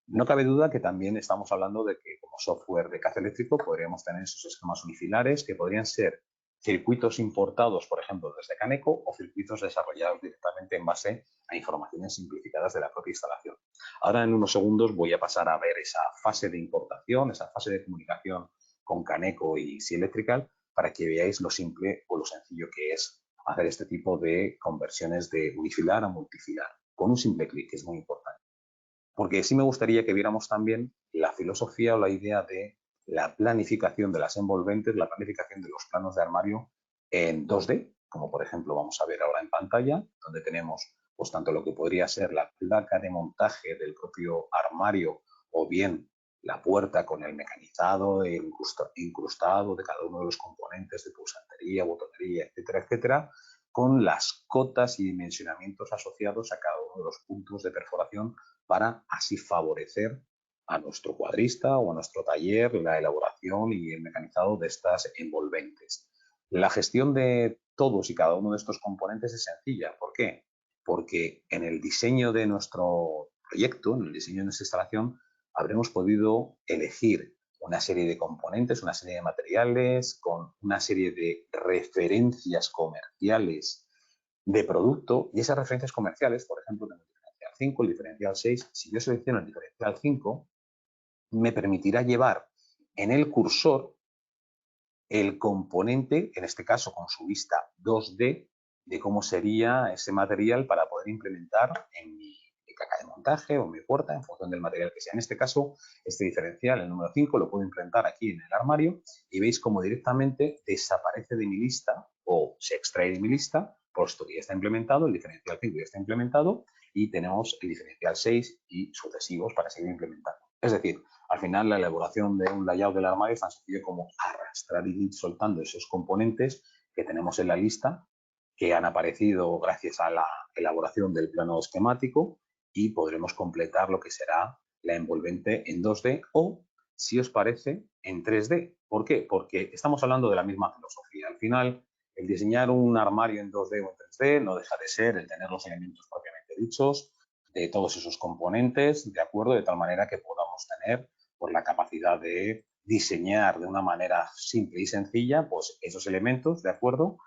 No cabe duda que también estamos hablando de que como software de caza eléctrico podríamos tener esos esquemas unifilares que podrían ser circuitos importados, por ejemplo, desde Caneco o circuitos desarrollados directamente en base a informaciones simplificadas de la propia instalación. Ahora en unos segundos voy a pasar a ver esa fase de importación, esa fase de comunicación con Caneco y SI Electrical para que veáis lo simple o lo sencillo que es hacer este tipo de conversiones de unifilar a multifilar con un simple clic, que es muy importante. Porque sí me gustaría que viéramos también la filosofía o la idea de la planificación de las envolventes, la planificación de los planos de armario en 2D, como por ejemplo vamos a ver ahora en pantalla, donde tenemos pues tanto lo que podría ser la placa de montaje del propio armario o bien la puerta con el mecanizado e incrustado de cada uno de los componentes de pulsantería, botonería, etcétera, etcétera, con las cotas y dimensionamientos asociados a cada uno de los puntos de perforación para así favorecer a nuestro cuadrista o a nuestro taller la elaboración y el mecanizado de estas envolventes. La gestión de todos y cada uno de estos componentes es sencilla. ¿Por qué? Porque en el diseño de nuestro proyecto, en el diseño de nuestra instalación, habremos podido elegir una serie de componentes, una serie de materiales, con una serie de referencias comerciales de producto, y esas referencias comerciales, por ejemplo, el diferencial 5, el diferencial 6, si yo selecciono el diferencial 5, me permitirá llevar en el cursor el componente, en este caso con su vista 2D, de cómo sería ese material para poder implementar mi caja de montaje o mi puerta en función del material que sea. En este caso, este diferencial, el número 5, lo puedo implementar aquí en el armario y veis cómo directamente desaparece de mi lista o se extrae de mi lista, puesto que ya está implementado, el diferencial 5 ya está implementado y tenemos el diferencial 6 y sucesivos para seguir implementando. Es decir, al final la elaboración de un layout del armario es tan sencillo como arrastrar y ir soltando esos componentes que tenemos en la lista que han aparecido gracias a la elaboración del plano esquemático y podremos completar lo que será la envolvente en 2D o, si os parece, en 3D. ¿Por qué? Porque estamos hablando de la misma filosofía. Al final, el diseñar un armario en 2D o en 3D no deja de ser el tener los elementos propiamente dichos de todos esos componentes, ¿de acuerdo? De tal manera que podamos tener pues, la capacidad de diseñar de una manera simple y sencilla pues, esos elementos, ¿de acuerdo?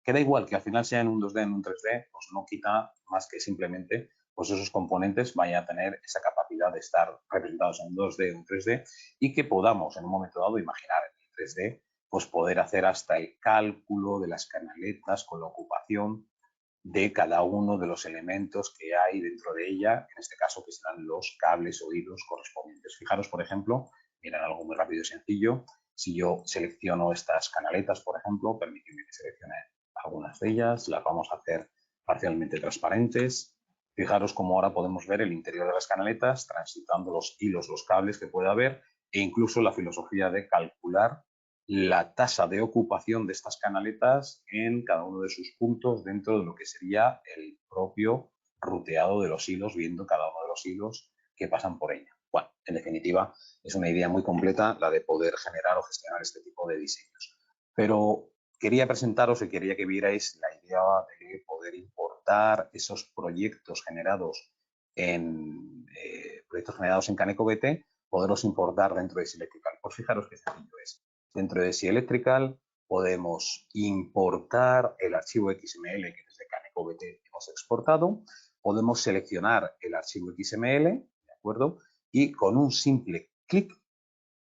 Que da igual que al final sea en un 2D, en un 3D, pues no quita más que simplemente pues esos componentes vayan a tener esa capacidad de estar representados en 2D o en 3D y que podamos en un momento dado imaginar en el 3D pues poder hacer hasta el cálculo de las canaletas con la ocupación de cada uno de los elementos que hay dentro de ella, en este caso que serán los cables o hilos correspondientes. Fijaros, por ejemplo, mirad algo muy rápido y sencillo, si yo selecciono estas canaletas, por ejemplo, permitidme que seleccione algunas de ellas, las vamos a hacer parcialmente transparentes. Fijaros cómo ahora podemos ver el interior de las canaletas, transitando los hilos, los cables que puede haber e incluso la filosofía de calcular la tasa de ocupación de estas canaletas en cada uno de sus puntos dentro de lo que sería el propio ruteado de los hilos, viendo cada uno de los hilos que pasan por ella. Bueno, en definitiva, es una idea muy completa la de poder generar o gestionar este tipo de diseños. Pero quería presentaros y quería que vierais la idea de poder importar esos proyectos generados en CanecoBT, poderlos importar dentro de Electrical. Pues fijaros qué sencillo es. Dentro de Electrical podemos importar el archivo XML que desde CanecoBT hemos exportado, podemos seleccionar el archivo XML, ¿de acuerdo? Y con un simple clic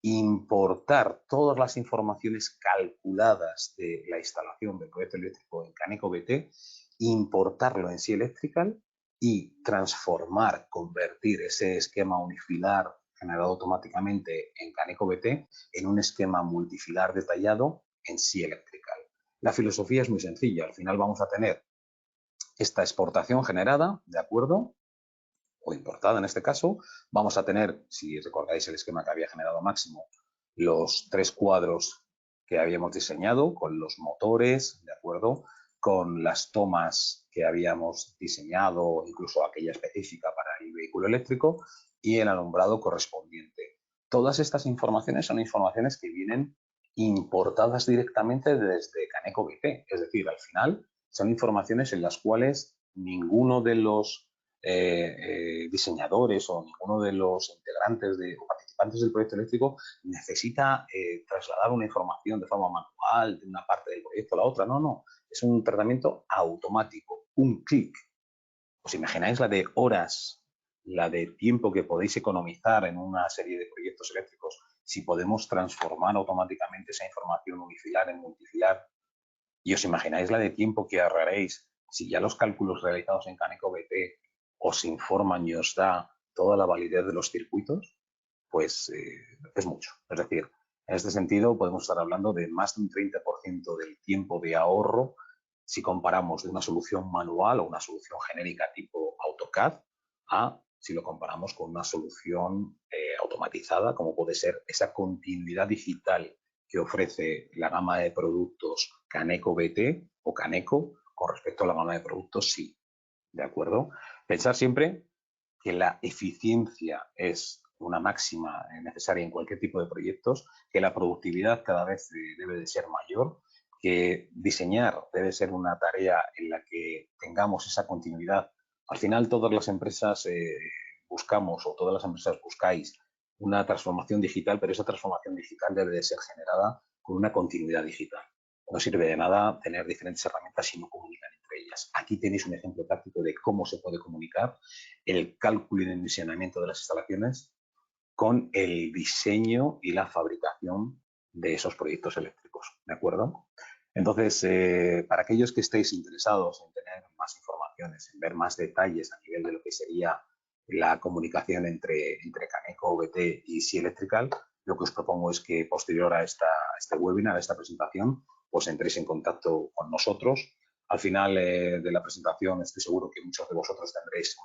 importar todas las informaciones calculadas de la instalación del proyecto eléctrico en CanecoBT, importarlo en Electrical y transformar, convertir ese esquema unifilar generado automáticamente en CanecoBT en un esquema multifilar detallado en Electrical. La filosofía es muy sencilla. Al final vamos a tener esta exportación generada, ¿de acuerdo? O importada en este caso. Vamos a tener, si recordáis el esquema que había generado Máximo, los 3 cuadros que habíamos diseñado con los motores, ¿de acuerdo? Con las tomas que habíamos diseñado, incluso aquella específica para el vehículo eléctrico y el alumbrado correspondiente. Todas estas informaciones son informaciones que vienen importadas directamente desde CanecoBT, es decir, al final son informaciones en las cuales ninguno de los diseñadores o ninguno de los integrantes o participantes del proyecto eléctrico necesita trasladar una información de forma manual de una parte del proyecto a la otra. No, no. Es un tratamiento automático, un clic. ¿Os imagináis la de horas, la de tiempo que podéis economizar en una serie de proyectos eléctricos si podemos transformar automáticamente esa información unifilar en multifilar? ¿Y os imagináis la de tiempo que ahorraréis si ya los cálculos realizados en CanecoBT os informan y os da toda la validez de los circuitos? Pues es mucho. Es decir, en este sentido podemos estar hablando de más de un 30% del tiempo de ahorro si comparamos de una solución manual o una solución genérica tipo AutoCAD a si lo comparamos con una solución automatizada, como puede ser esa continuidad digital que ofrece la gama de productos CanecoBT o Caneco con respecto a la gama de productos SI. ¿De acuerdo? Pensar siempre que la eficiencia es una máxima necesaria en cualquier tipo de proyectos, que la productividad cada vez debe de ser mayor, que diseñar debe ser una tarea en la que tengamos esa continuidad. Al final todas las empresas buscamos o todas las empresas buscáis una transformación digital, pero esa transformación digital debe de ser generada con una continuidad digital. No sirve de nada tener diferentes herramientas si no comunican entre ellas. Aquí tenéis un ejemplo práctico de cómo se puede comunicar el cálculo y el dimensionamiento de las instalaciones con el diseño y la fabricación de esos proyectos eléctricos, ¿de acuerdo? Entonces, para aquellos que estéis interesados en tener más informaciones, en ver más detalles a nivel de lo que sería la comunicación entre Caneco VT y Sea Electrical, lo que os propongo es que posterior a este webinar, a esta presentación, pues entréis en contacto con nosotros. Al final de la presentación estoy seguro que muchos de vosotros tendréis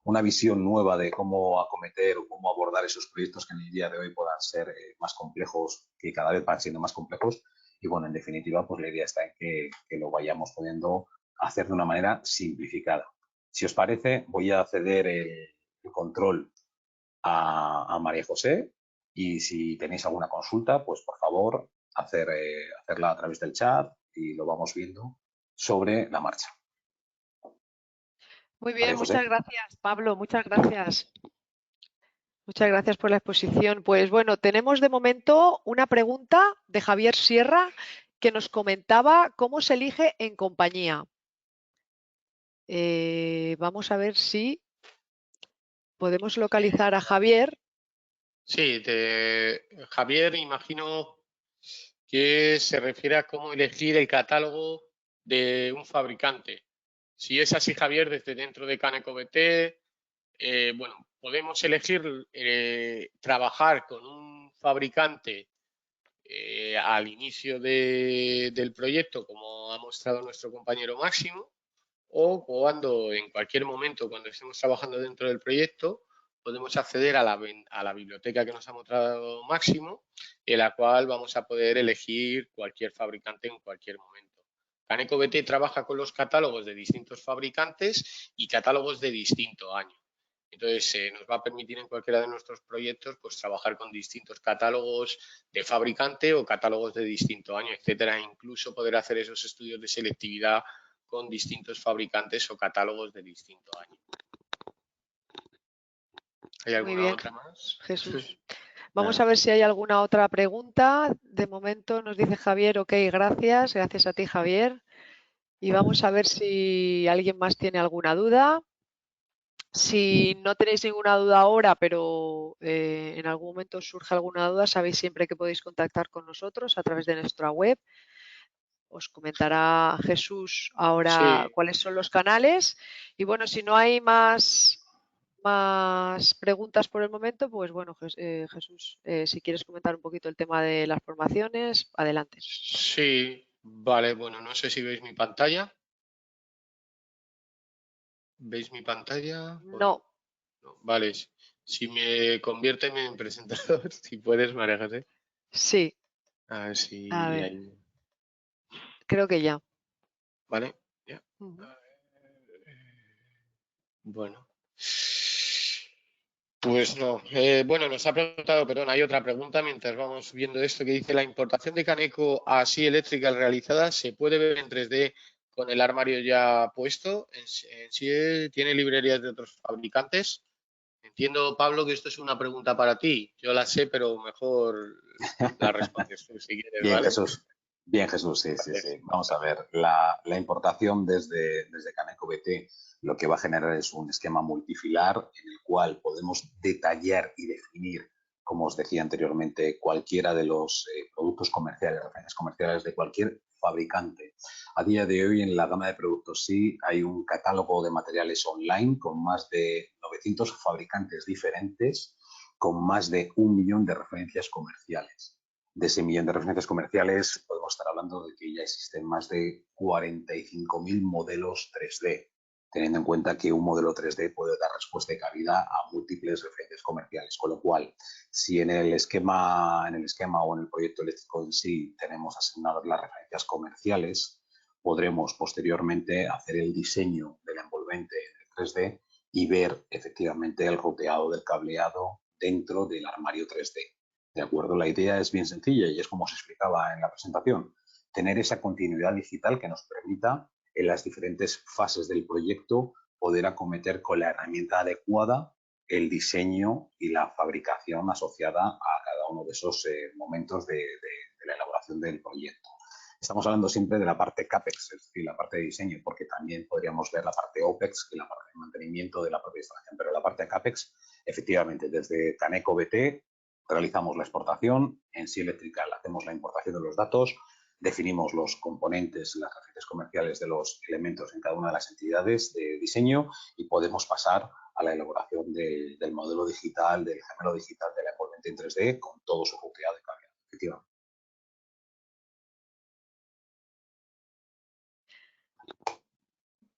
una visión nueva de cómo acometer o cómo abordar esos proyectos que en el día de hoy puedan ser más complejos, que cada vez van siendo más complejos. Y bueno, en definitiva, pues la idea está en que lo vayamos pudiendo hacer de una manera simplificada. Si os parece, voy a ceder el control a María José y si tenéis alguna consulta, pues por favor, hacerla a través del chat y lo vamos viendo sobre la marcha. Muy María bien, José. muchas gracias, Pablo, muchas gracias. Muchas gracias por la exposición. Pues bueno, tenemos de momento una pregunta de Javier Sierra que nos comentaba cómo se elige en compañía. Vamos a ver si podemos localizar a Javier. Sí, Javier, imagino que se refiere a cómo elegir el catálogo de un fabricante. Si es así, Javier, desde dentro de Caneco VT, bueno, podemos elegir trabajar con un fabricante al inicio del proyecto, como ha mostrado nuestro compañero Máximo, o cuando en cualquier momento, cuando estemos trabajando dentro del proyecto, podemos acceder a la biblioteca que nos ha mostrado Máximo, en la cual vamos a poder elegir cualquier fabricante en cualquier momento. Caneco VT trabaja con los catálogos de distintos fabricantes y catálogos de distinto año. Entonces, nos va a permitir en cualquiera de nuestros proyectos pues trabajar con distintos catálogos de fabricante o catálogos de distinto año, etcétera, e incluso poder hacer esos estudios de selectividad con distintos fabricantes o catálogos de distinto año. ¿Hay alguna bien, otra más? Jesús. Vamos a ver si hay alguna otra pregunta. De momento nos dice Javier, ok, gracias. Gracias a ti, Javier. Y vamos a ver si alguien más tiene alguna duda. Si no tenéis ninguna duda ahora, pero en algún momento os surge alguna duda, sabéis siempre que podéis contactar con nosotros a través de nuestra web. Os comentará Jesús ahora Sí. cuáles son los canales. Y bueno, si no hay más preguntas por el momento, pues bueno, Jesús, si quieres comentar un poquito el tema de las formaciones, adelante. Sí, vale, bueno, no sé si veis mi pantalla. ¿Veis mi pantalla? No. No, vale, si me conviérteme en presentador, si puedes, María José. Sí. A ver si A ver, hay... creo que ya. Vale, ya. Bueno. Pues no. Bueno, nos ha preguntado, perdón, hay otra pregunta mientras vamos viendo esto que dice: ¿la importación de Caneco a Sea Electrical realizada se puede ver en 3D con el armario ya puesto? ¿En Sea tiene librerías de otros fabricantes? Entiendo, Pablo, que esto es una pregunta para ti. Yo la sé, pero mejor la respondes tú si quieres, Bien, ¿vale? Jesús. Bien, Jesús, sí. Vamos a ver, la importación desde Caneco BT lo que va a generar es un esquema multifilar en el cual podemos detallar y definir, como os decía anteriormente, cualquiera de los productos comerciales, referencias comerciales de cualquier fabricante. A día de hoy, en la gama de productos sí hay un catálogo de materiales online con más de 900 fabricantes diferentes, con más de 1 millón de referencias comerciales. De ese millón de referencias comerciales podemos estar hablando de que ya existen más de 45.000 modelos 3D, teniendo en cuenta que un modelo 3D puede dar respuesta de calidad a múltiples referencias comerciales, con lo cual, si en el esquema o en el proyecto eléctrico en sí tenemos asignadas las referencias comerciales, podremos posteriormente hacer el diseño del envolvente en 3D y ver efectivamente el ruteado del cableado dentro del armario 3D. ¿De acuerdo? La idea es bien sencilla y es como se explicaba en la presentación, tener esa continuidad digital que nos permita en las diferentes fases del proyecto poder acometer con la herramienta adecuada el diseño y la fabricación asociada a cada uno de esos momentos de la elaboración del proyecto. Estamos hablando siempre de la parte CAPEX, es decir, la parte de diseño, porque también podríamos ver la parte OPEX, que es la parte de mantenimiento de la propia instalación, pero la parte de CAPEX, efectivamente, desde Caneco BT realizamos la exportación, en Sea Electrical hacemos la importación de los datos, definimos los componentes, las referencias comerciales de los elementos en cada una de las entidades de diseño y podemos pasar a la elaboración del modelo digital, del gemelo digital de la envolvente en 3D con todo su ruteado de calidad, efectivamente.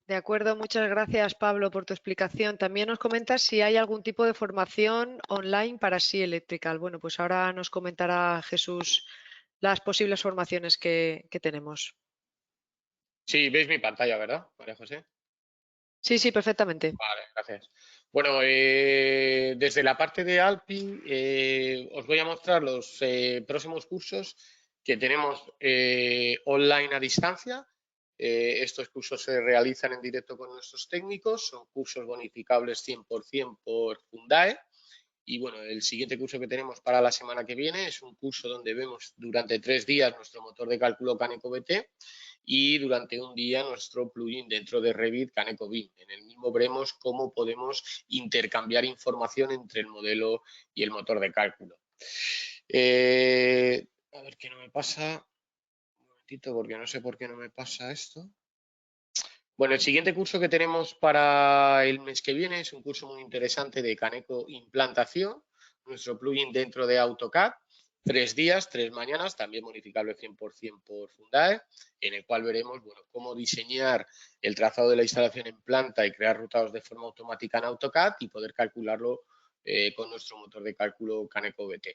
De acuerdo, muchas gracias Pablo por tu explicación. También nos comentas si hay algún tipo de formación online para SI Electrical. Bueno, pues ahora nos comentará Jesús las posibles formaciones que tenemos. Sí, veis mi pantalla, ¿verdad, María José? Sí, sí, perfectamente. Vale, gracias. Bueno, desde la parte de Alpi os voy a mostrar los próximos cursos que tenemos online a distancia. Estos cursos se realizan en directo con nuestros técnicos, son cursos bonificables 100% por Fundae. Y bueno, el siguiente curso que tenemos para la semana que viene es un curso donde vemos durante 3 días nuestro motor de cálculo CanecoBT y durante un día nuestro plugin dentro de Revit CanecoBIM. En el mismo veremos cómo podemos intercambiar información entre el modelo y el motor de cálculo. A ver qué no me pasa. Un momentito, porque no sé por qué no me pasa esto. Bueno, el siguiente curso que tenemos para el mes que viene es un curso muy interesante de Caneco Implantación, nuestro plugin dentro de AutoCAD. 3 días, 3 mañanas, también bonificable 100% por Fundae, en el cual veremos cómo diseñar el trazado de la instalación en planta y crear rutados de forma automática en AutoCAD y poder calcularlo con nuestro motor de cálculo CanecoBT.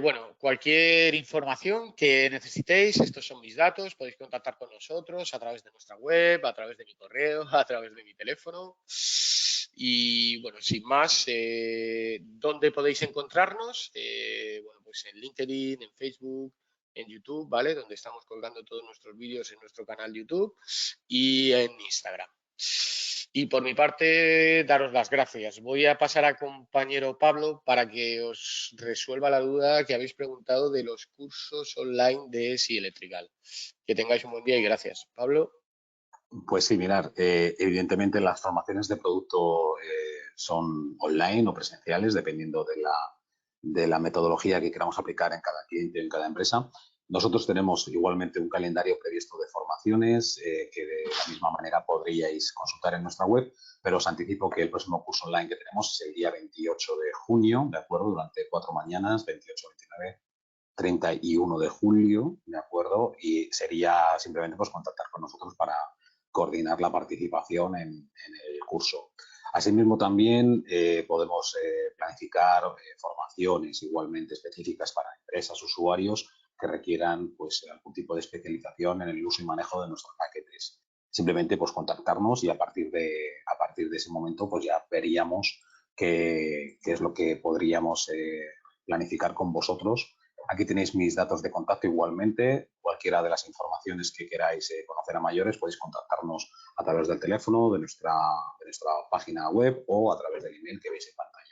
Bueno, cualquier información que necesitéis, estos son mis datos, podéis contactar con nosotros a través de nuestra web, a través de mi correo, a través de mi teléfono. Y bueno, sin más, ¿dónde podéis encontrarnos? Bueno, pues en LinkedIn, en Facebook, en YouTube, ¿vale? Donde estamos colgando todos nuestros vídeos en nuestro canal YouTube y en Instagram. Y por mi parte, daros las gracias. Voy a pasar a compañero Pablo para que os resuelva la duda que habéis preguntado de los cursos online de SI Electrical. Que tengáis un buen día y gracias. Pablo. Pues sí, mirar, evidentemente las formaciones de producto son online o presenciales, dependiendo de la metodología que queramos aplicar en cada cliente, en cada empresa. Nosotros tenemos igualmente un calendario previsto de formaciones que de la misma manera podríais consultar en nuestra web, pero os anticipo que el próximo curso online que tenemos es el día 28 de junio, ¿de acuerdo? Durante 4 mañanas, 28, 29, 31 de julio, ¿de acuerdo? Y sería simplemente pues contactar con nosotros para coordinar la participación en el curso. Asimismo, también podemos planificar formaciones igualmente específicas para empresas, usuarios que requieran pues, algún tipo de especialización en el uso y manejo de nuestros paquetes. Simplemente pues, contactarnos y a partir de ese momento pues, ya veríamos qué es lo que podríamos planificar con vosotros. Aquí tenéis mis datos de contacto igualmente. Cualquiera de las informaciones que queráis conocer a mayores podéis contactarnos a través del teléfono, de nuestra página web o a través del email que veis en pantalla.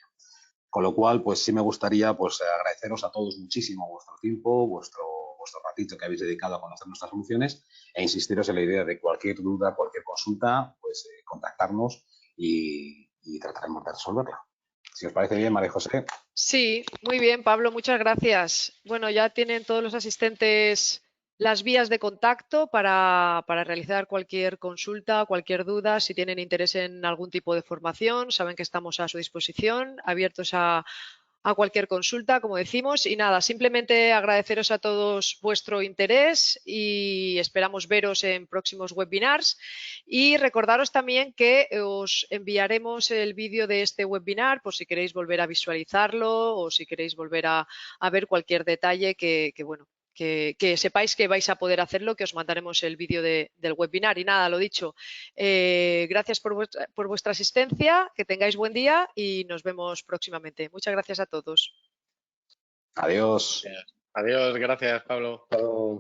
Con lo cual, pues sí me gustaría pues, agradeceros a todos muchísimo vuestro tiempo, vuestro ratito que habéis dedicado a conocer nuestras soluciones e insistiros en la idea de cualquier duda, cualquier consulta, pues contactarnos y trataremos de resolverla. Si os parece bien, María José. Sí, muy bien, Pablo, muchas gracias. Bueno, ya tienen todos los asistentes las vías de contacto para realizar cualquier consulta, cualquier duda. Si tienen interés en algún tipo de formación, saben que estamos a su disposición, abiertos a cualquier consulta, como decimos. Y nada, simplemente agradeceros a todos vuestro interés y esperamos veros en próximos webinars. Y recordaros también que os enviaremos el vídeo de este webinar por si queréis volver a visualizarlo o si queréis volver a ver cualquier detalle que sepáis que vais a poder hacerlo, que os mandaremos el vídeo del webinar. Y nada, lo dicho, gracias por vuestra asistencia, que tengáis buen día y nos vemos próximamente. Muchas gracias a todos. Adiós. Adiós, gracias, Pablo. Hasta luego.